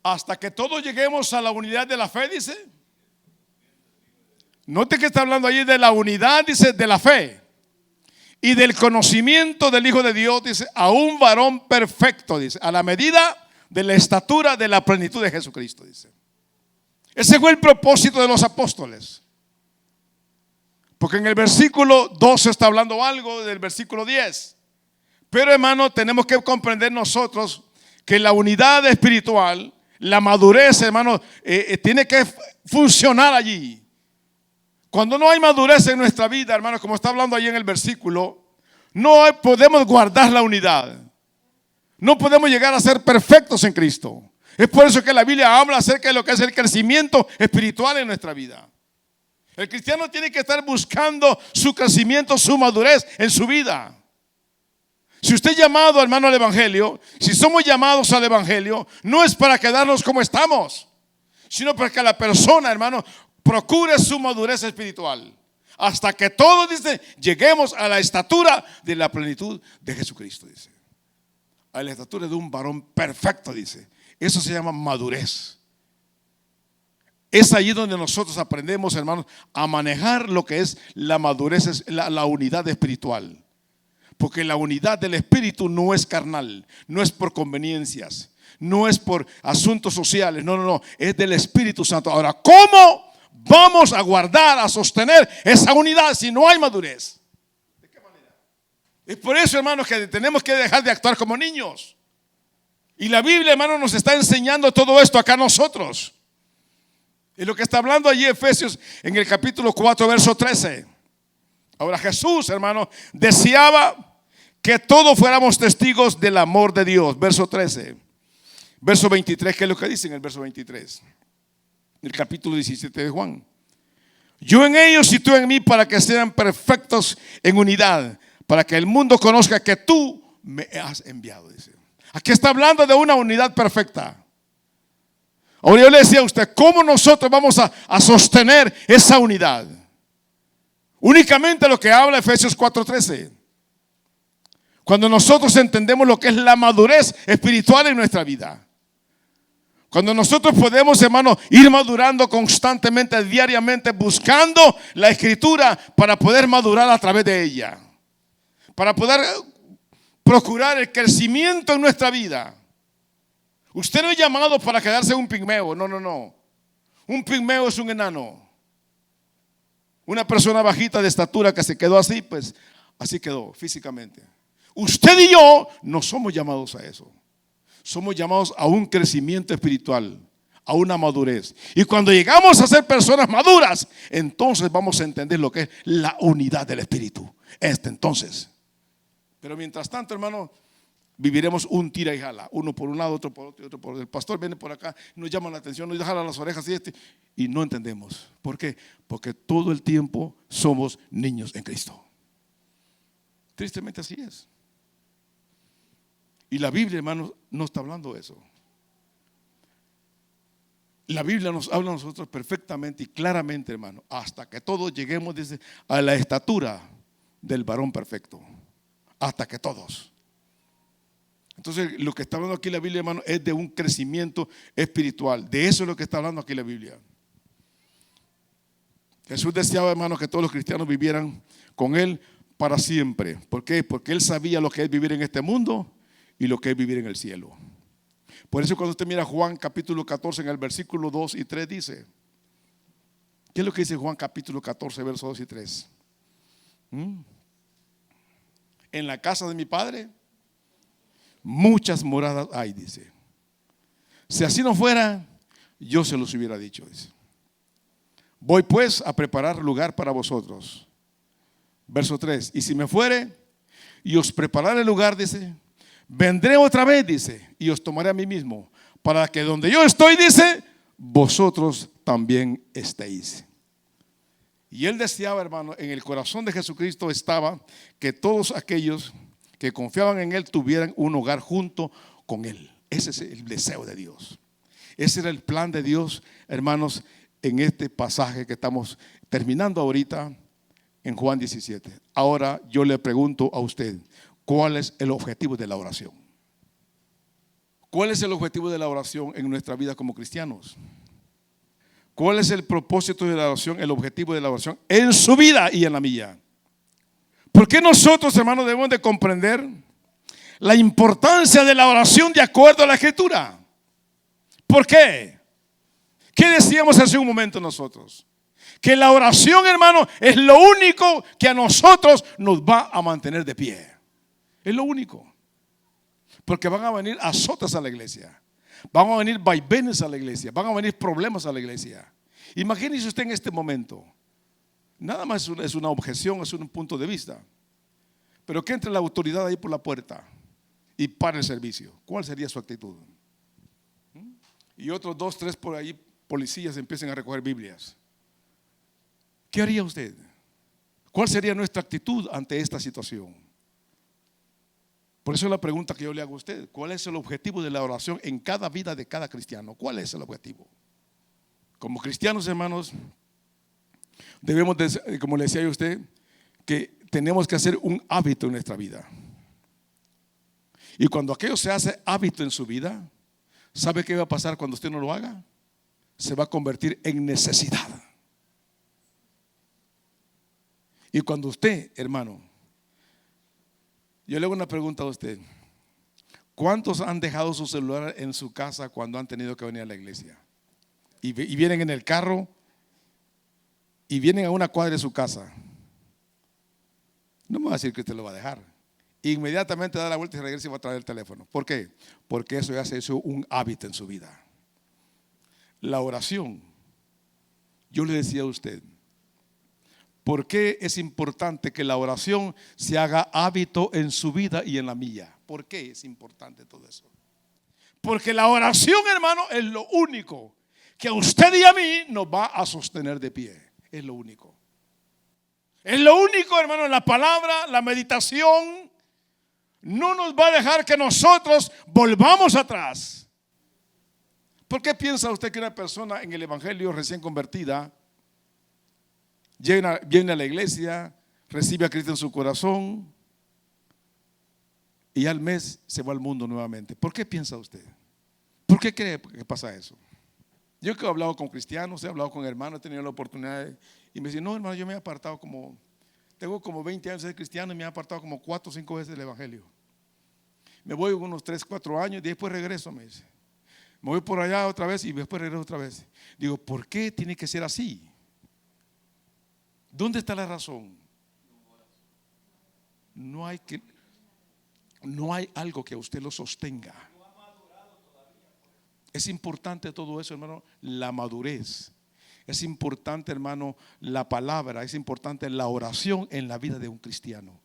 Hasta que todos lleguemos a la unidad de la fe, dice. Note que está hablando allí de la unidad, dice, de la fe y del conocimiento del Hijo de Dios, dice, a un varón perfecto, dice, a la medida de la estatura de la plenitud de Jesucristo, dice. Ese fue el propósito de los apóstoles. Porque en el versículo 12 está hablando algo del versículo 10. Pero, hermano, tenemos que comprender nosotros que la unidad espiritual, la madurez, hermano, tiene que funcionar allí. Cuando no hay madurez en nuestra vida, hermano, como está hablando allí en el versículo, no podemos guardar la unidad. No podemos llegar a ser perfectos en Cristo. Es por eso que la Biblia habla acerca de lo que es el crecimiento espiritual en nuestra vida. El cristiano tiene que estar buscando su crecimiento, su madurez en su vida. Si usted es llamado, hermano, al evangelio, si somos llamados al evangelio, no es para quedarnos como estamos, sino para que la persona, hermano, procure su madurez espiritual. Hasta que todos, dice, lleguemos a la estatura de la plenitud de Jesucristo, dice. A la estatura de un varón perfecto, dice. Eso se llama madurez. Es allí donde nosotros aprendemos, hermanos, a manejar lo que es la madurez, la unidad espiritual. Porque la unidad del espíritu no es carnal, no es por conveniencias, no es por asuntos sociales, no, es del Espíritu Santo. Ahora, ¿cómo vamos a guardar, a sostener esa unidad si no hay madurez? ¿De qué manera? Es por eso, hermanos, que tenemos que dejar de actuar como niños. Y la Biblia, hermano, nos está enseñando todo esto acá a nosotros. Es lo que está hablando allí Efesios en el capítulo 4, verso 13. Ahora Jesús, hermano, deseaba que todos fuéramos testigos del amor de Dios. Verso 13. Verso 23, ¿qué es lo que dice en el verso 23? El capítulo 17 de Juan. Yo en ellos y tú en mí, para que sean perfectos en unidad, para que el mundo conozca que tú me has enviado, dice. Aquí está hablando de una unidad perfecta. Ahora yo le decía a usted, ¿cómo nosotros vamos a sostener esa unidad? Únicamente lo que habla Efesios 4:13. Cuando nosotros entendemos lo que es la madurez espiritual en nuestra vida. Cuando nosotros podemos, hermano, ir madurando constantemente, diariamente, buscando la escritura para poder madurar a través de ella. Para poder procurar el crecimiento en nuestra vida. Usted no es llamado para quedarse un pigmeo, no. Un pigmeo es un enano. Una persona bajita de estatura que se quedó así, pues así quedó físicamente. Usted y yo no somos llamados a eso. Somos llamados a un crecimiento espiritual, a una madurez. Y cuando llegamos a ser personas maduras, entonces vamos a entender lo que es la unidad del espíritu. Entonces. Pero mientras tanto, hermano, viviremos un tira y jala. Uno por un lado, otro por otro y otro por otro. El pastor viene por acá, nos llama la atención, nos jala las orejas y no entendemos. ¿Por qué? Porque todo el tiempo somos niños en Cristo. Tristemente así es. Y la Biblia, hermano, no está hablando de eso. La Biblia nos habla a nosotros perfectamente y claramente, hermano, hasta que todos lleguemos, dice, a la estatura del varón perfecto. Hasta que todos. Entonces, lo que está hablando aquí la Biblia, hermano, es de un crecimiento espiritual. De eso es lo que está hablando aquí la Biblia. Jesús deseaba, hermano, que todos los cristianos vivieran con Él para siempre. ¿Por qué? Porque Él sabía lo que es vivir en este mundo y lo que es vivir en el cielo. Por eso cuando usted mira Juan capítulo 14 en el versículo 2 y 3 dice, ¿qué es lo que dice Juan capítulo 14 versos 2 y 3? En la casa de mi Padre muchas moradas hay, dice. Si así no fuera, yo se los hubiera dicho, dice. Voy pues a preparar lugar para vosotros. Verso 3, y si me fuere y os prepararé el lugar, dice, vendré otra vez, dice, y os tomaré a mí mismo, para que donde yo estoy, dice, vosotros también estéis. Y él deseaba, hermano, en el corazón de Jesucristo estaba que todos aquellos que confiaban en él tuvieran un hogar junto con él. Ese es el deseo de Dios. Ese era el plan de Dios, hermanos, en este pasaje que estamos terminando ahorita en Juan 17. Ahora yo le pregunto a usted, ¿cuál es el objetivo de la oración? ¿Cuál es el objetivo de la oración en nuestra vida como cristianos? ¿Cuál es el propósito de la oración, el objetivo de la oración en su vida y en la mía? ¿Por qué nosotros, hermanos, debemos de comprender la importancia de la oración de acuerdo a la Escritura? ¿Por qué? ¿Qué decíamos hace un momento nosotros? Que la oración, hermano, es lo único que a nosotros nos va a mantener de pie. Es lo único. Porque van a venir azotes a la iglesia. Van a venir vaivenes a la iglesia. Van a venir problemas a la iglesia. Imagínese usted en este momento. Nada más es una objeción, es un punto de vista. Pero que entre la autoridad ahí por la puerta y para el servicio. ¿Cuál sería su actitud? Y otros 2, 3 por ahí policías empiecen a recoger Biblias. ¿Qué haría usted? ¿Cuál sería nuestra actitud ante esta situación? Por eso es la pregunta que yo le hago a usted. ¿Cuál es el objetivo de la oración en cada vida de cada cristiano? ¿Cuál es el objetivo? Como cristianos, hermanos, debemos, como le decía yo a usted, que tenemos que hacer un hábito en nuestra vida. Y cuando aquello se hace hábito en su vida, ¿sabe qué va a pasar cuando usted no lo haga? Se va a convertir en necesidad. Y cuando usted, hermano, yo le hago una pregunta a usted. ¿Cuántos han dejado su celular en su casa cuando han tenido que venir a la iglesia? Y vienen en el carro y vienen a una cuadra de su casa. No me va a decir que usted lo va a dejar. Inmediatamente da la vuelta y regresa y va a traer el teléfono. ¿Por qué? Porque eso ya se hizo un hábito en su vida. La oración. Yo le decía a usted, ¿por qué es importante que la oración se haga hábito en su vida y en la mía? ¿Por qué es importante todo eso? Porque la oración, hermano, es lo único que a usted y a mí nos va a sostener de pie. Es lo único. Es lo único, hermano, la palabra, la meditación no nos va a dejar que nosotros volvamos atrás. ¿Por qué piensa usted que una persona en el evangelio recién convertida viene a la iglesia, recibe a Cristo en su corazón y al mes se va al mundo nuevamente? ¿Por qué piensa usted? ¿Por qué cree que pasa eso? Yo que he hablado con cristianos, he hablado con hermanos, he tenido la oportunidad y me dicen, no, hermano, yo me he apartado tengo como 20 años de ser cristiano y me he apartado como 4 o 5 veces del evangelio. Me voy unos 3, 4 años y después regreso, me dice. Me voy por allá otra vez y después regreso otra vez. Digo, ¿por qué tiene que ser así? ¿Dónde está la razón? No hay algo que a usted lo sostenga. Es importante todo eso, hermano, la madurez. Es importante, hermano, la palabra. Es importante la oración en la vida de un cristiano.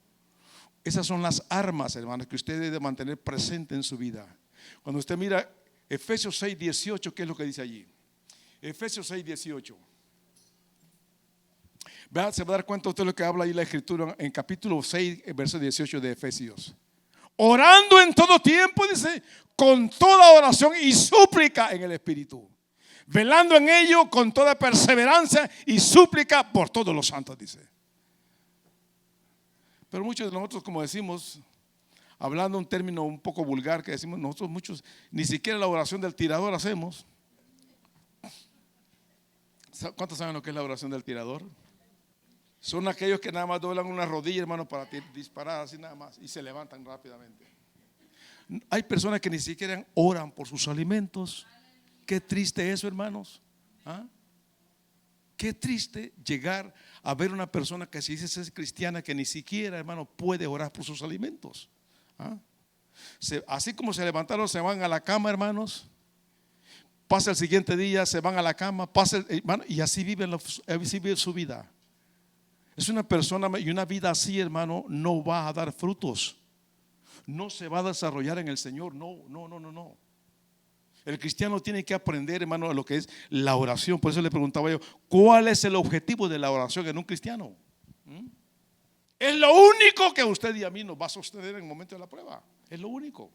Esas son las armas, hermanos, que usted debe mantener presente en su vida. Cuando usted mira Efesios 6, 18, ¿qué es lo que dice allí? Efesios 6, 18. Vea, se va a dar cuenta usted lo que habla ahí la escritura en capítulo 6, verso 18 de Efesios. Orando en todo tiempo, dice, con toda oración y súplica en el Espíritu. Velando en ello con toda perseverancia y súplica por todos los santos, dice. Pero muchos de nosotros, como decimos, hablando un término un poco vulgar que decimos, nosotros muchos ni siquiera la oración del tirador hacemos. ¿Cuántos saben lo que es la oración del tirador? Son aquellos que nada más doblan una rodilla, hermano, para disparar así nada más y se levantan rápidamente. Hay personas que ni siquiera oran por sus alimentos. Qué triste eso, hermanos. ¿Ah? Qué triste llegar a ver una persona que se dice ser cristiana que ni siquiera, hermano, puede orar por sus alimentos. ¿Ah? Así como se levantaron, se van a la cama, hermanos. Pasa el siguiente día, se van a la cama, hermano, y así vive su vida. Es una persona y una vida así, hermano, no va a dar frutos. No se va a desarrollar en el Señor. No. El cristiano tiene que aprender, hermano, a lo que es la oración. Por eso le preguntaba yo, ¿cuál es el objetivo de la oración en un cristiano? Es lo único que a usted y a mí nos va a sostener en el momento de la prueba. Es lo único.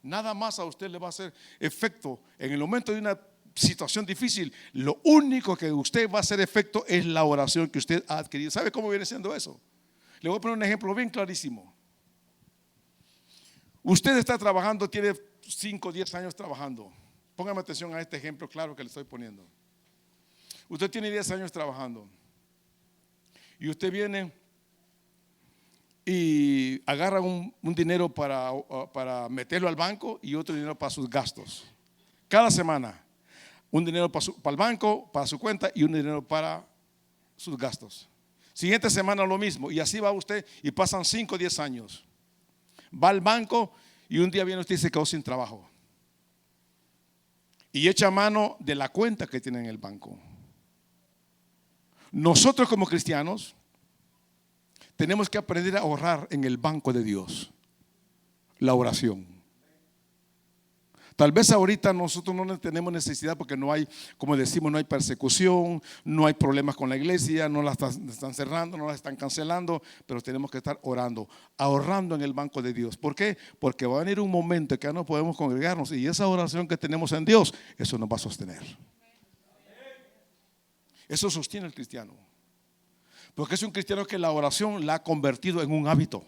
Nada más a usted le va a hacer efecto en el momento de una situación difícil. Lo único que usted va a hacer efecto es la oración que usted ha adquirido. ¿Sabe cómo viene siendo eso? Le voy a poner un ejemplo bien clarísimo. Usted está trabajando, tiene 5 o 10 años trabajando. Póngame atención a este ejemplo claro que le estoy poniendo. Usted tiene 10 años trabajando y usted viene y agarra un dinero para meterlo al banco y otro dinero para sus gastos. Cada semana, un dinero para el banco, para su cuenta, y un dinero para sus gastos. Siguiente semana lo mismo, y así va usted, y pasan 5 o 10 años. Va al banco y un día viene usted y se quedó sin trabajo. Y echa mano de la cuenta que tiene en el banco. Nosotros como cristianos tenemos que aprender a ahorrar en el banco de Dios. La oración. Tal vez ahorita nosotros no tenemos necesidad porque no hay, como decimos, no hay persecución, no hay problemas con la iglesia, no la están cerrando, no la están cancelando, pero tenemos que estar orando, ahorrando en el banco de Dios. ¿Por qué? Porque va a venir un momento en que ya no podemos congregarnos y esa oración que tenemos en Dios, eso nos va a sostener. Eso sostiene al cristiano. Porque es un cristiano que la oración la ha convertido en un hábito.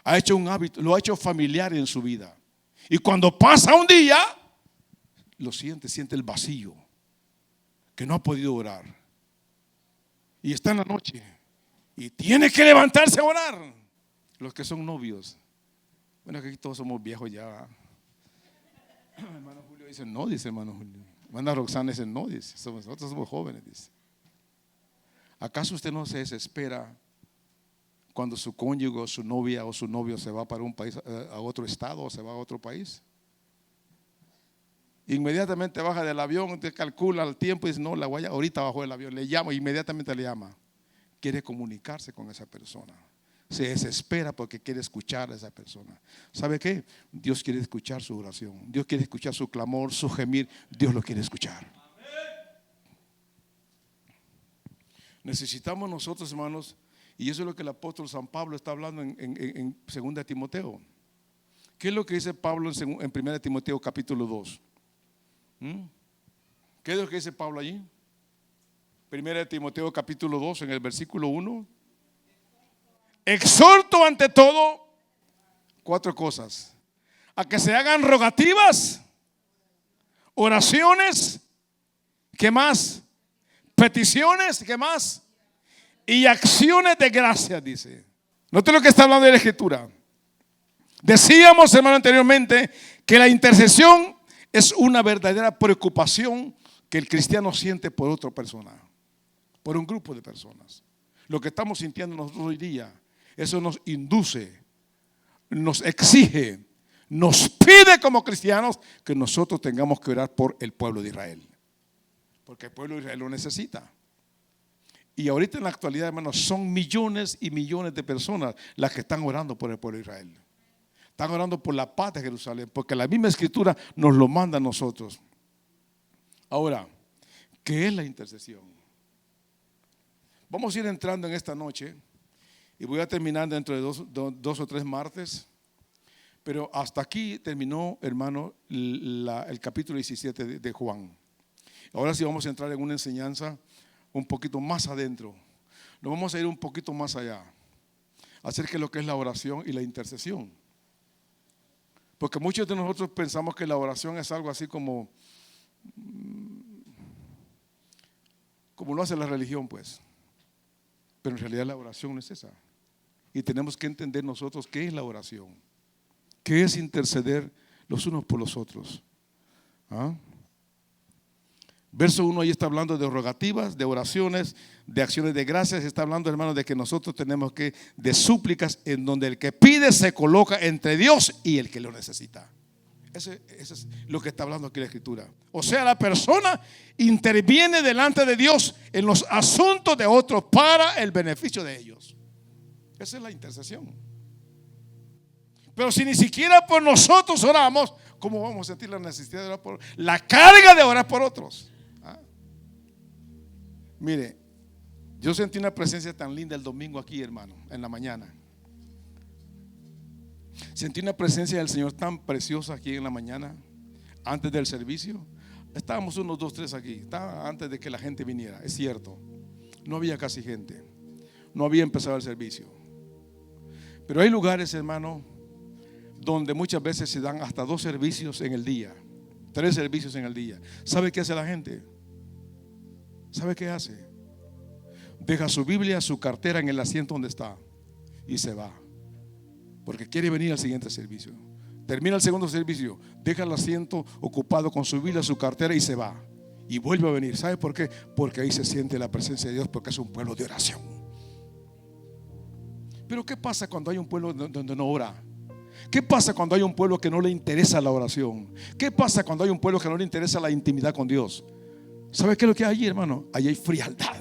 Ha hecho un hábito, lo ha hecho familiar en su vida. Y cuando pasa un día, lo siente el vacío, que no ha podido orar. Y está en la noche y tiene que levantarse a orar. Los que son novios, bueno, aquí todos somos viejos ya. Hermano Julio dice no, dice hermano Julio. Hermana Roxana dice no, dice, nosotros somos jóvenes, dice. ¿Acaso usted no se desespera cuando su cónyuge o su novia o su novio se va para un país, a otro estado, o se va a otro país? Inmediatamente baja del avión, te calcula el tiempo y dice, no, la guaya, ahorita bajó del avión, le llama, inmediatamente le llama. Quiere comunicarse con esa persona. Se desespera porque quiere escuchar a esa persona. ¿Sabe qué? Dios quiere escuchar su oración. Dios quiere escuchar su clamor, su gemir. Dios lo quiere escuchar. Necesitamos nosotros, hermanos, y eso es lo que el apóstol San Pablo está hablando en 2 Timoteo. ¿Qué es lo que dice Pablo en 1 Timoteo capítulo 2? ¿Qué es lo que dice Pablo allí? 1 Timoteo capítulo 2 en el versículo 1. Exhorto ante todo 4 cosas: a que se hagan rogativas, oraciones, ¿qué más? Peticiones, ¿qué más? Y acciones de gracia, dice. Note lo que está hablando de la Escritura. Decíamos, hermano, anteriormente que la intercesión es una verdadera preocupación que el cristiano siente por otra persona, por un grupo de personas. Lo que estamos sintiendo nosotros hoy día, eso nos induce, nos exige, nos pide como cristianos que nosotros tengamos que orar por el pueblo de Israel, porque el pueblo de Israel lo necesita. Y ahorita en la actualidad, hermanos, son millones y millones de personas las que están orando por el pueblo de Israel. Están orando por la paz de Jerusalén, porque la misma Escritura nos lo manda a nosotros. Ahora, ¿qué es la intercesión? Vamos a ir entrando en esta noche y voy a terminar dentro de dos o tres martes. Pero hasta aquí terminó, hermano, el capítulo 17 de Juan. Ahora sí vamos a entrar en una enseñanza un poquito más adentro. Nos vamos a ir un poquito más allá acerca de lo que es la oración y la intercesión. Porque muchos de nosotros pensamos que la oración es algo así como lo hace la religión, pues. Pero en realidad la oración no es esa. Y tenemos que entender nosotros qué es la oración, qué es interceder los unos por los otros. Verso 1 ahí está hablando de rogativas, de oraciones, de acciones de gracias. Está hablando, hermanos, de que nosotros tenemos que, de súplicas, en donde el que pide se coloca entre Dios y el que lo necesita. Eso es lo que está hablando aquí la Escritura. O sea, la persona interviene delante de Dios en los asuntos de otros para el beneficio de ellos. Esa es la intercesión. Pero si ni siquiera por nosotros oramos, ¿Cómo vamos a sentir la necesidad de orar por otros? La carga de orar por otros. Mire, yo sentí una presencia tan linda el domingo aquí, hermano, en la mañana. Sentí una presencia del Señor tan preciosa aquí en la mañana, antes del servicio. Estábamos unos 2, 3 aquí, estaba antes de que la gente viniera, es cierto. No había casi gente, no había empezado el servicio. Pero hay lugares, hermano, donde muchas veces se dan hasta 2 servicios en el día, 3 servicios en el día. ¿Sabe qué hace la gente? ¿Sabe qué hace? Deja su Biblia, su cartera en el asiento donde está y se va, porque quiere venir al siguiente servicio. Termina el segundo servicio, deja el asiento ocupado con su Biblia, su cartera y se va. Y vuelve a venir. ¿Sabe por qué? Porque ahí se siente la presencia de Dios, porque es un pueblo de oración. Pero ¿qué pasa cuando hay un pueblo donde no ora? ¿Qué pasa cuando hay un pueblo que no le interesa la oración? ¿Qué pasa cuando hay un pueblo que no le interesa la intimidad con Dios? ¿Sabe qué es lo que hay allí, hermano? Allí hay frialdad,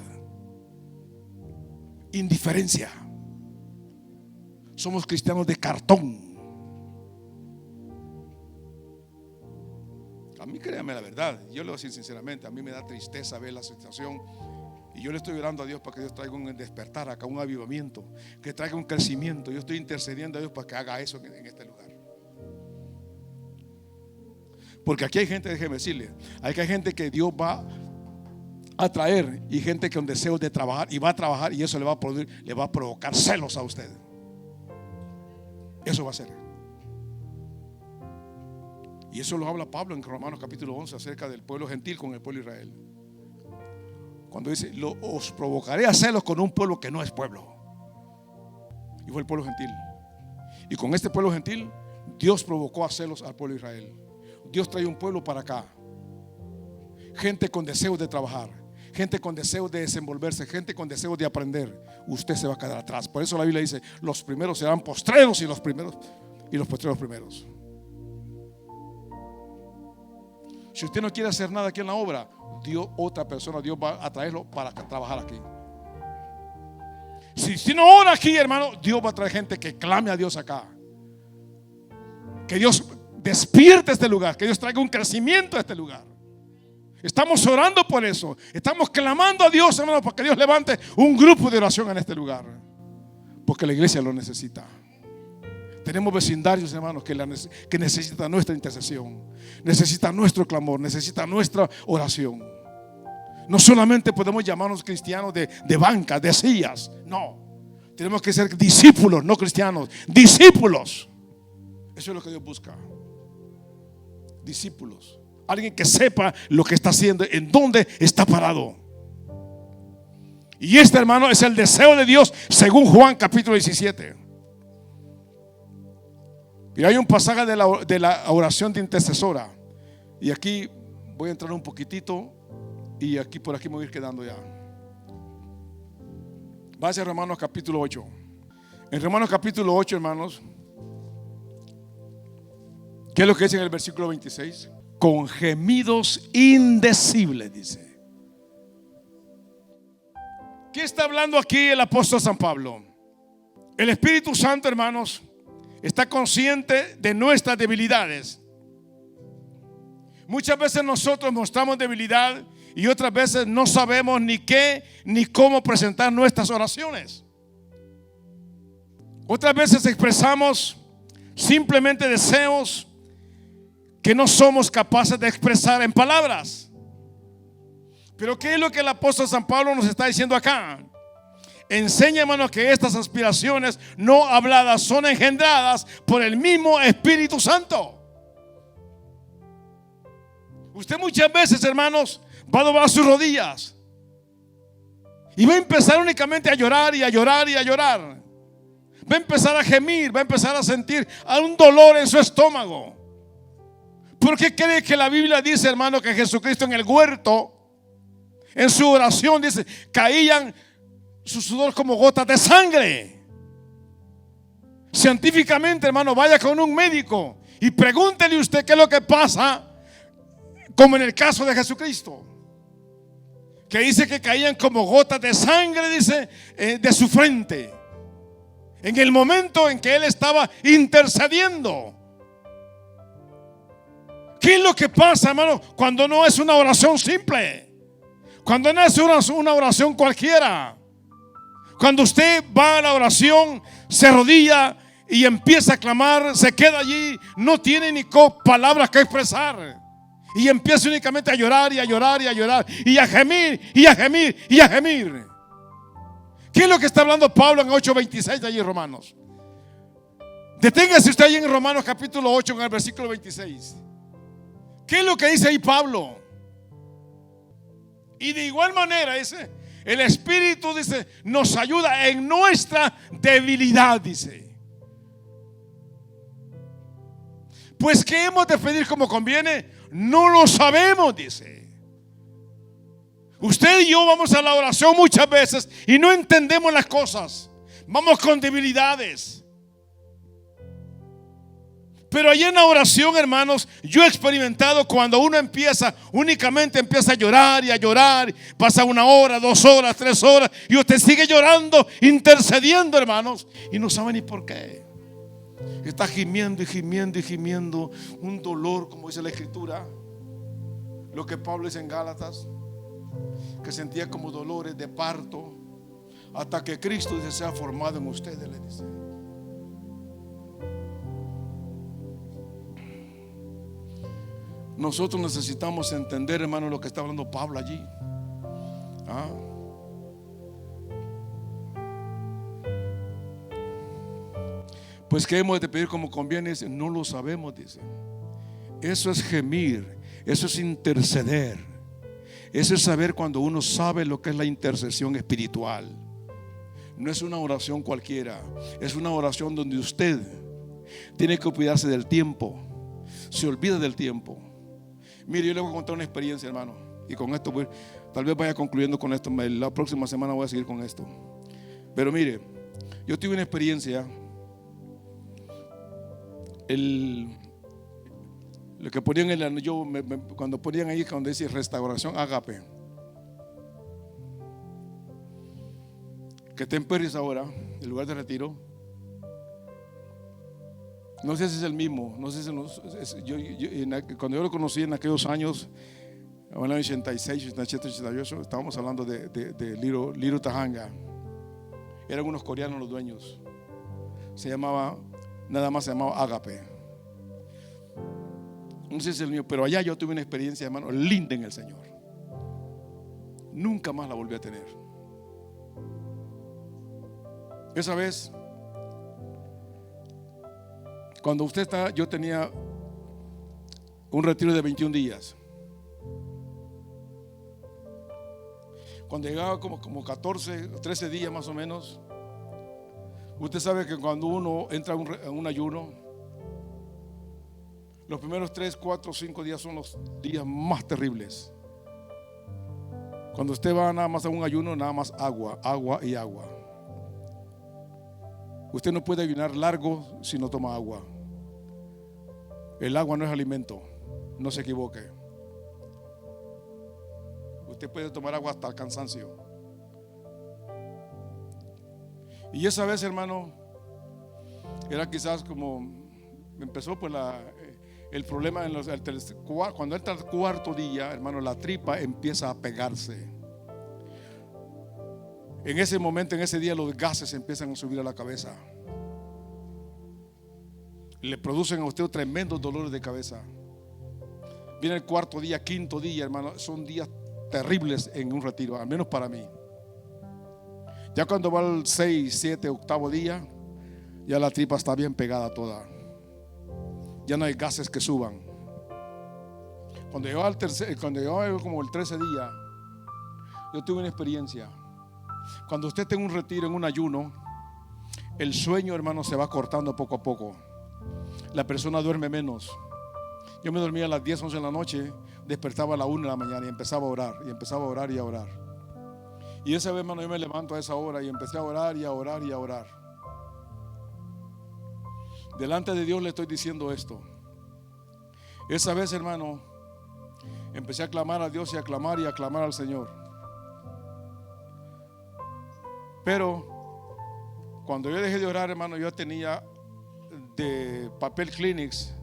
indiferencia. Somos cristianos de cartón. A mí, créame la verdad, yo le voy a decir sinceramente, a mí me da tristeza ver la situación. Y yo le estoy orando a Dios para que Dios traiga un despertar acá, un avivamiento, que traiga un crecimiento. Yo estoy intercediendo a Dios para que haga eso en este lugar. Porque aquí hay gente, déjeme decirle, hay gente que Dios va a traer, y gente con deseos de trabajar, y va a trabajar, y eso le va a provocar celos a usted. Eso va a ser. Y eso lo habla Pablo en Romanos capítulo 11 acerca del pueblo gentil con el pueblo de Israel. Cuando dice, os provocaré a celos con un pueblo que no es pueblo. Y fue el pueblo gentil. Y con este pueblo gentil, Dios provocó a celos al pueblo de Israel. Dios trae un pueblo para acá. Gente con deseos de trabajar, gente con deseos de desenvolverse, gente con deseos de aprender. Usted se va a quedar atrás. Por eso la Biblia dice, los primeros serán postreros y los postreros primeros. Si usted no quiere hacer nada aquí en la obra, Dios va a traerlo para trabajar aquí. Si no ora aquí, hermano, Dios va a traer gente que clame a Dios acá. Que Dios despierte este lugar, que Dios traiga un crecimiento a este lugar. Estamos orando por eso. Estamos clamando a Dios, hermano, para que Dios levante un grupo de oración en este lugar, porque la iglesia lo necesita. Tenemos vecindarios, hermanos, que necesitan nuestra intercesión, necesitan nuestro clamor, necesitan nuestra oración. No solamente podemos llamarnos cristianos de bancas, de sillas. No, tenemos que ser discípulos, no cristianos, discípulos. Eso es lo que Dios busca. Discípulos, alguien que sepa lo que está haciendo, en dónde está parado. Y este, hermano, es el deseo de Dios según Juan capítulo 17. Y hay un pasaje de la oración de intercesora. Y aquí voy a entrar un poquitito, y por aquí me voy a ir quedando ya. Vaya a Romanos capítulo 8. En Romanos capítulo 8, hermanos, ¿qué es lo que dice en el versículo 26? Con gemidos indecibles, dice. ¿Qué está hablando aquí el apóstol San Pablo? El Espíritu Santo, hermanos, está consciente de nuestras debilidades. Muchas veces nosotros mostramos debilidad y otras veces no sabemos ni qué ni cómo presentar nuestras oraciones. Otras veces expresamos simplemente deseos que no somos capaces de expresar en palabras. Pero ¿qué es lo que el apóstol San Pablo nos está diciendo acá? Enseña, hermanos, que estas aspiraciones no habladas son engendradas por el mismo Espíritu Santo. Usted muchas veces, hermanos, va a doblar sus rodillas y va a empezar únicamente a llorar y a llorar y a llorar. Va a empezar a gemir, va a empezar a sentir un dolor en su estómago. ¿Por qué cree que la Biblia dice, hermano, que Jesucristo en el huerto, en su oración, dice, caían su sudor como gotas de sangre? Científicamente, hermano, vaya con un médico y pregúntele usted qué es lo que pasa, como en el caso de Jesucristo, que dice que caían como gotas de sangre, dice, de su frente, en el momento en que él estaba intercediendo. ¿Qué es lo que pasa, hermano, cuando no es una oración simple? Cuando no es una oración cualquiera. Cuando usted va a la oración, se arrodilla y empieza a clamar, se queda allí, no tiene ni palabras que expresar. Y empieza únicamente a llorar y a llorar y a llorar y a gemir y a gemir y a gemir. ¿Qué es lo que está hablando Pablo en 8:26 de allí en Romanos? Deténgase usted ahí en Romanos capítulo 8 en el versículo 26. ¿Qué es lo que dice ahí Pablo? Y de igual manera dice, el Espíritu dice, nos ayuda en nuestra debilidad, dice. Pues ¿qué hemos de pedir como conviene? No lo sabemos, dice. Usted y yo vamos a la oración muchas veces y no entendemos las cosas. Vamos con debilidades. Pero allí en la oración, hermanos, yo he experimentado cuando uno únicamente empieza a llorar, pasa 1 hora, 2 horas, 3 horas, y usted sigue llorando, intercediendo, hermanos, y no sabe ni por qué. Está gimiendo y gimiendo y gimiendo, un dolor, como dice la Escritura, lo que Pablo dice en Gálatas, que sentía como dolores de parto, hasta que Cristo dice, sea formado en ustedes, le dice. Nosotros necesitamos entender, hermano, lo que está hablando Pablo allí. Pues que hemos de pedir como conviene, dice, no lo sabemos, dice. Eso es gemir, eso es interceder. Eso es saber cuando uno sabe lo que es la intercesión espiritual. No es una oración cualquiera, es una oración donde usted tiene que cuidarse del tiempo. Se olvida del tiempo. Mire, yo le voy a contar una experiencia, hermano, y con esto tal vez vaya concluyendo con esto. La próxima semana voy a seguir con esto. Pero mire, yo tuve una experiencia. Lo que ponían cuando ponían ahí, cuando dice restauración Ágape, que está en Perris ahora, el lugar de retiro. No sé si es el mismo, no sé si cuando yo lo conocí en aquellos años, en el 86, 87, 88, estábamos hablando de Little Tahanga. Eran unos coreanos los dueños. Nada más se llamaba Ágape. No sé si es el mío, pero allá yo tuve una experiencia, hermano, linda en el Señor. Nunca más la volví a tener. Esa vez, cuando yo tenía un retiro de 21 días. Cuando llegaba como 14, 13 días más o menos, usted sabe que cuando uno entra en un ayuno, los primeros 3, 4, 5 días son los días más terribles. Cuando usted va nada más a un ayuno, nada más agua, agua y agua. Usted no puede ayunar largo si no toma agua. El agua no es alimento, no se equivoque. Usted puede tomar agua hasta el cansancio. Y esa vez, hermano, era quizás como empezó pues el problema cuando entra el 4.º día, hermano, la tripa empieza a pegarse. En ese momento, en ese día, los gases empiezan a subir a la cabeza. Le producen a usted tremendos dolores de cabeza. Viene el 4.º día, 5.º día, hermano, son días terribles en un retiro, al menos para mí. Ya cuando va el 6, 7, 8.º día, ya la tripa está bien pegada toda. Ya no hay gases que suban. Cuando llegaba como el 13 día, yo tuve una experiencia. Cuando usted tenga un retiro, en un ayuno, el sueño, hermano, se va cortando poco a poco. La persona duerme menos. Yo me dormía a las 10, 11 de la noche, despertaba a las 1 de la mañana y empezaba a orar, y empezaba a orar y a orar. Y esa vez, hermano, yo me levanto a esa hora y empecé a orar y a orar y a orar. Delante de Dios le estoy diciendo esto. Esa vez, hermano, empecé a clamar a Dios y a clamar al Señor. Pero cuando yo dejé de orar, hermano, yo tenía de papel Kleenex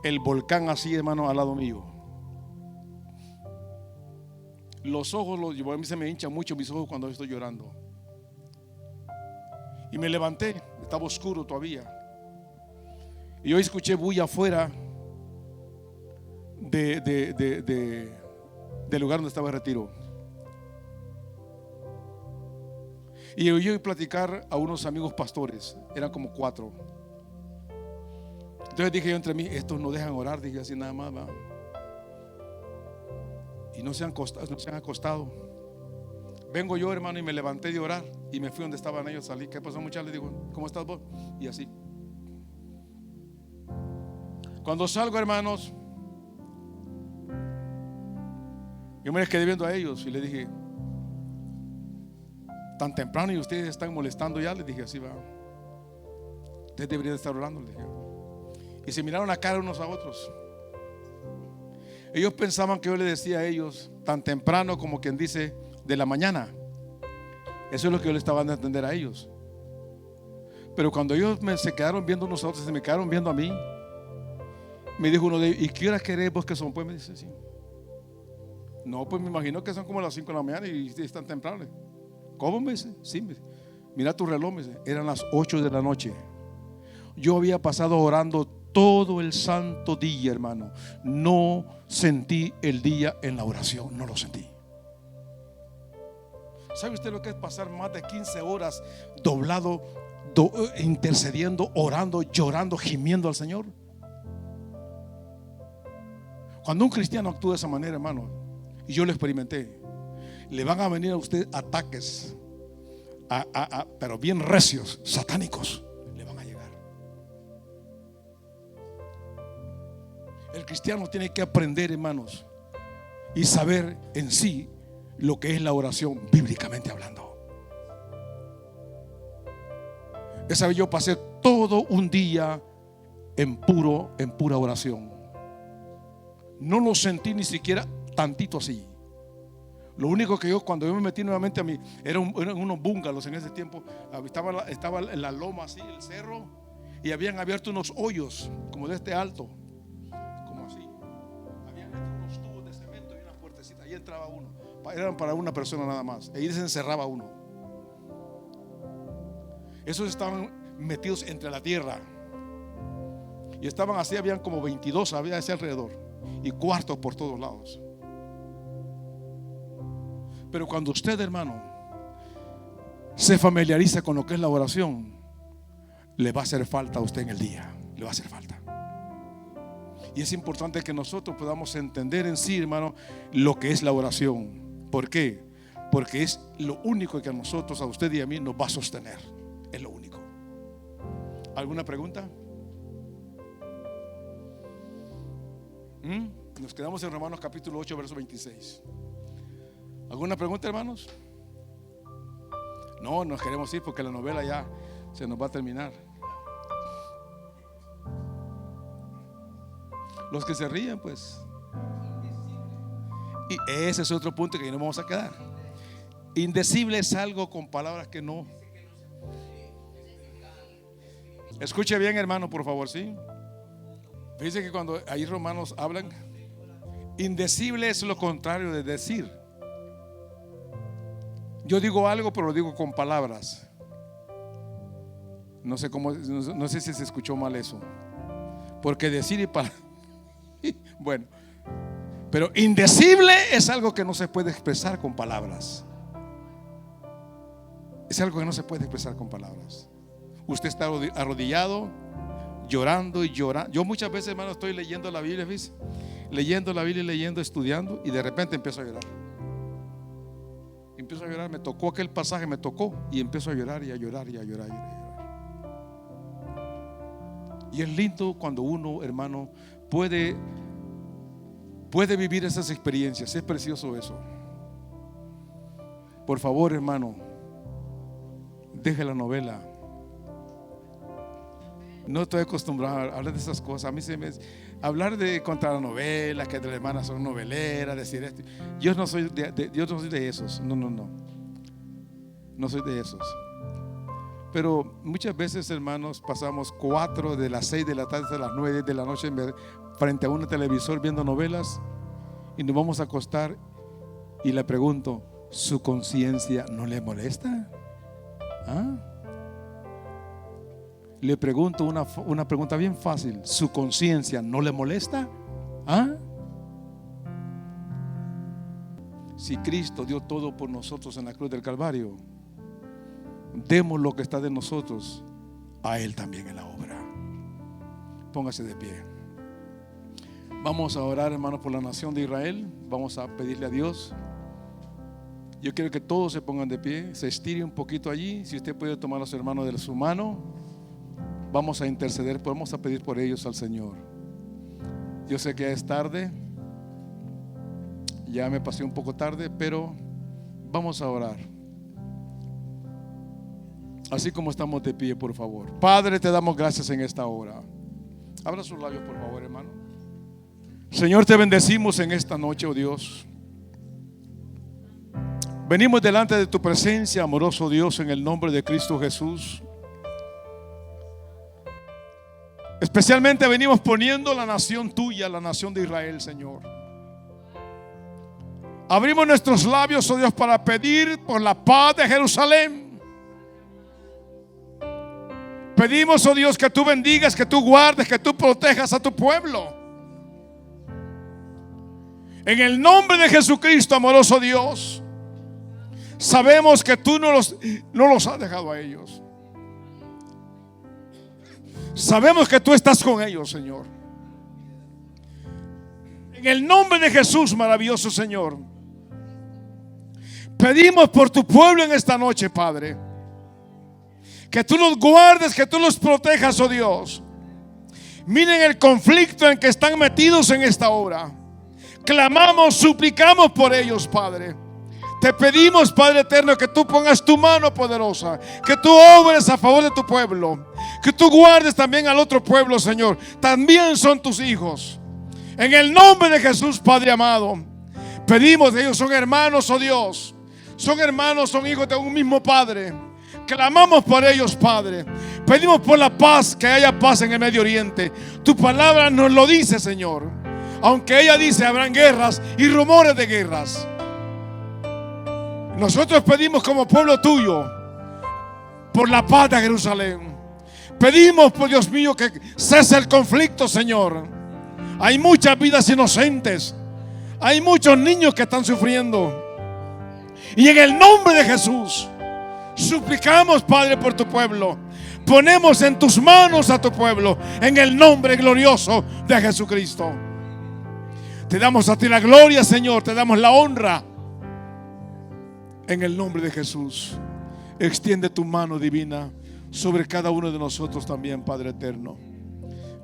el volcán así, hermano, al lado mío. Los ojos, a mí se me hinchan mucho mis ojos cuando estoy llorando. Y me levanté, estaba oscuro todavía. Y yo escuché bulla afuera del lugar donde estaba el retiro. Y yo iba a platicar a unos amigos pastores, eran como 4. Entonces dije yo entre mí, estos no dejan orar, dije así nada más, ¿va? Y no se han acostado. Vengo yo, hermano, y me levanté de orar y me fui donde estaban ellos, salí. ¿Qué pasó, muchachos? Les digo, ¿cómo estás vos? Y así. Cuando salgo, hermanos, yo me les quedé viendo a ellos y les dije, tan temprano y ustedes están molestando ya. Les dije así, va. Ustedes deberían estar orando, les dije. Y se miraron la cara unos a otros. Ellos pensaban que yo les decía a ellos tan temprano como quien dice de la mañana. Eso es lo que yo les estaba dando a entender a ellos. Pero cuando ellos se quedaron viendo unos a otros, se me quedaron viendo a mí, me dijo uno de ellos, ¿y qué hora querés vos que son? Pues me dice, sí. No, pues me imagino que son como las 5 de la mañana y están temprano. ¿Cómo? Me dice, sí, me dice. Mira tu reloj, me dice. Eran las 8 de la noche. Yo había pasado orando todo el santo día, hermano. No sentí el día en la oración, no lo sentí. ¿Sabe usted lo que es pasar más de 15 horas doblado, intercediendo, orando, llorando, gimiendo al Señor? Cuando un cristiano actúa de esa manera, hermano, y yo lo experimenté, le van a venir a usted ataques, pero bien recios, satánicos. El cristiano tiene que aprender, hermanos, y saber en sí lo que es la oración bíblicamente hablando. Esa vez yo pasé todo un día en pura oración. No lo sentí ni siquiera tantito así. Lo único que yo, cuando yo me metí nuevamente a mí, eran unos bungalows en ese tiempo. Estaba la loma así, el cerro, y habían abierto unos hoyos como de este alto. Ahí entraba uno, eran para una persona nada más. Ahí se encerraba uno. Esos estaban metidos entre la tierra y estaban así, habían como 22, había ese alrededor, y cuartos por todos lados. Pero cuando usted, hermano, se familiariza con lo que es la oración, le va a hacer falta a usted en el día. Le va a hacer falta. Y es importante que nosotros podamos entender en sí, hermano, lo que es la oración. ¿Por qué? Porque es lo único que a nosotros, a usted y a mí, nos va a sostener. Es lo único. ¿Alguna pregunta? Nos quedamos en Romanos capítulo 8, verso 26. ¿Alguna pregunta, hermanos? No, nos queremos ir porque la novela ya se nos va a terminar. Los que se ríen, pues. Y ese es otro punto que no vamos a quedar. Indecible es algo con palabras que no. Escuche bien, hermano, por favor, ¿sí? Fíjense que cuando ahí romanos hablan, indecible es lo contrario de decir. Yo digo algo, pero lo digo con palabras. No sé cómo, no sé si se escuchó mal eso. Porque decir y palabras. Bueno, pero indecible es algo que no se puede expresar con palabras. Es algo que no se puede expresar con palabras. Usted está arrodillado, llorando y llorando. Yo muchas veces, hermano, estoy leyendo la Biblia, ¿ves? Leyendo la Biblia, leyendo, estudiando, y de repente empiezo a llorar. Empiezo a llorar, me tocó aquel pasaje, me tocó, y empiezo a llorar y a llorar y a llorar y a llorar. Y es lindo cuando uno, hermano, puede vivir esas experiencias. Es precioso eso. Por favor, hermano, deje la novela. No estoy acostumbrado a hablar de esas cosas. A mí hablar de contra la novela, que de las hermanas son noveleras, decir esto. Yo no soy de esos. No soy de esos. Pero muchas veces, hermanos, pasamos 4 de las 6 de la tarde hasta las 9 de la noche frente a un televisor viendo novelas, y nos vamos a acostar y le pregunto, ¿su conciencia no le molesta? ¿Ah? Le pregunto una pregunta bien fácil, ¿su conciencia no le molesta? ¿Ah? Si Cristo dio todo por nosotros en la cruz del Calvario, demos lo que está de nosotros a Él también en la obra. Póngase de pie. Vamos a orar, hermanos, por la nación de Israel. Vamos a pedirle a Dios. Yo quiero que todos se pongan de pie, se estire un poquito allí. Si usted puede tomar a los hermanos de su mano, vamos a interceder, vamos a pedir por ellos al Señor. Yo sé que ya es tarde, ya me pasé un poco tarde, pero vamos a orar. Así como estamos de pie, por favor. Padre, te damos gracias en esta hora. Abra sus labios, por favor, hermano. Señor, te bendecimos en esta noche, oh Dios. Venimos delante de tu presencia, amoroso Dios, en el nombre de Cristo Jesús. Especialmente venimos poniendo la nación tuya, la nación de Israel, Señor. Abrimos nuestros labios, oh Dios, para pedir por la paz de Jerusalén. Pedimos, oh Dios, que tú bendigas, que tú guardes, que tú protejas a tu pueblo. En el nombre de Jesucristo, amoroso Dios. Sabemos que tú no los has dejado a ellos. Sabemos que tú estás con ellos, Señor. En el nombre de Jesús, maravilloso Señor, pedimos por tu pueblo en esta noche, Padre, que tú los guardes, que tú los protejas, oh Dios. Miren el conflicto en que están metidos en esta hora. Clamamos, suplicamos por ellos, Padre. Te pedimos, Padre eterno, que tú pongas tu mano poderosa, que tú obres a favor de tu pueblo, que tú guardes también al otro pueblo, Señor. También son tus hijos. En el nombre de Jesús, Padre amado, pedimos, ellos son hermanos, oh Dios. Son hermanos, son hijos de un mismo Padre. Clamamos por ellos, Padre. Pedimos por la paz, que haya paz en el Medio Oriente. Tu palabra nos lo dice, Señor. Aunque ella dice habrán guerras y rumores de guerras, nosotros pedimos como pueblo tuyo por la paz de Jerusalén. Pedimos, por Dios mío, que cese el conflicto, Señor. Hay muchas vidas inocentes, hay muchos niños que están sufriendo, y en el nombre de Jesús suplicamos, Padre, por tu pueblo. Ponemos en tus manos a tu pueblo, en el nombre glorioso de Jesucristo. Te damos a ti la gloria, Señor, te damos la honra. En el nombre de Jesús, extiende tu mano divina sobre cada uno de nosotros también, Padre eterno.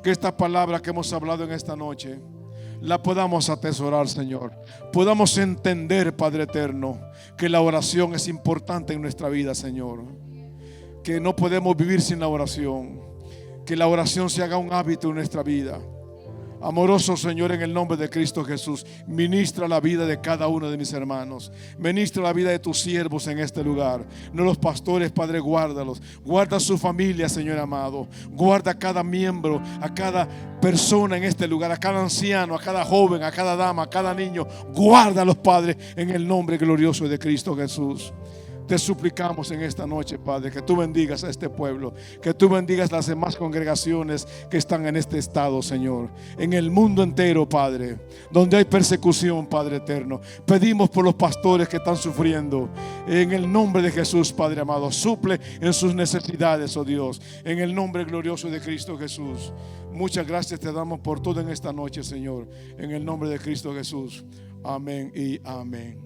Que esta palabra que hemos hablado en esta noche la podamos atesorar, Señor. Podamos entender, Padre eterno, que la oración es importante en nuestra vida, Señor. Que no podemos vivir sin la oración. Que la oración se haga un hábito en nuestra vida. Amoroso Señor, en el nombre de Cristo Jesús, ministra la vida de cada uno de mis hermanos. Ministra la vida de tus siervos en este lugar. No los pastores, Padre, guárdalos. Guarda su familia, Señor amado. Guarda a cada miembro, a cada persona en este lugar, a cada anciano, a cada joven, a cada dama, a cada niño. Guárdalos, Padre, en el nombre glorioso de Cristo Jesús. Te suplicamos en esta noche, Padre, que tú bendigas a este pueblo, que tú bendigas las demás congregaciones que están en este estado, Señor, en el mundo entero, Padre, donde hay persecución, Padre eterno. Pedimos por los pastores que están sufriendo, en el nombre de Jesús, Padre amado. Suple en sus necesidades, oh Dios, en el nombre glorioso de Cristo Jesús. Muchas gracias te damos por todo en esta noche, Señor, en el nombre de Cristo Jesús. Amén y amén.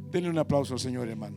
Denle un aplauso al Señor, hermano.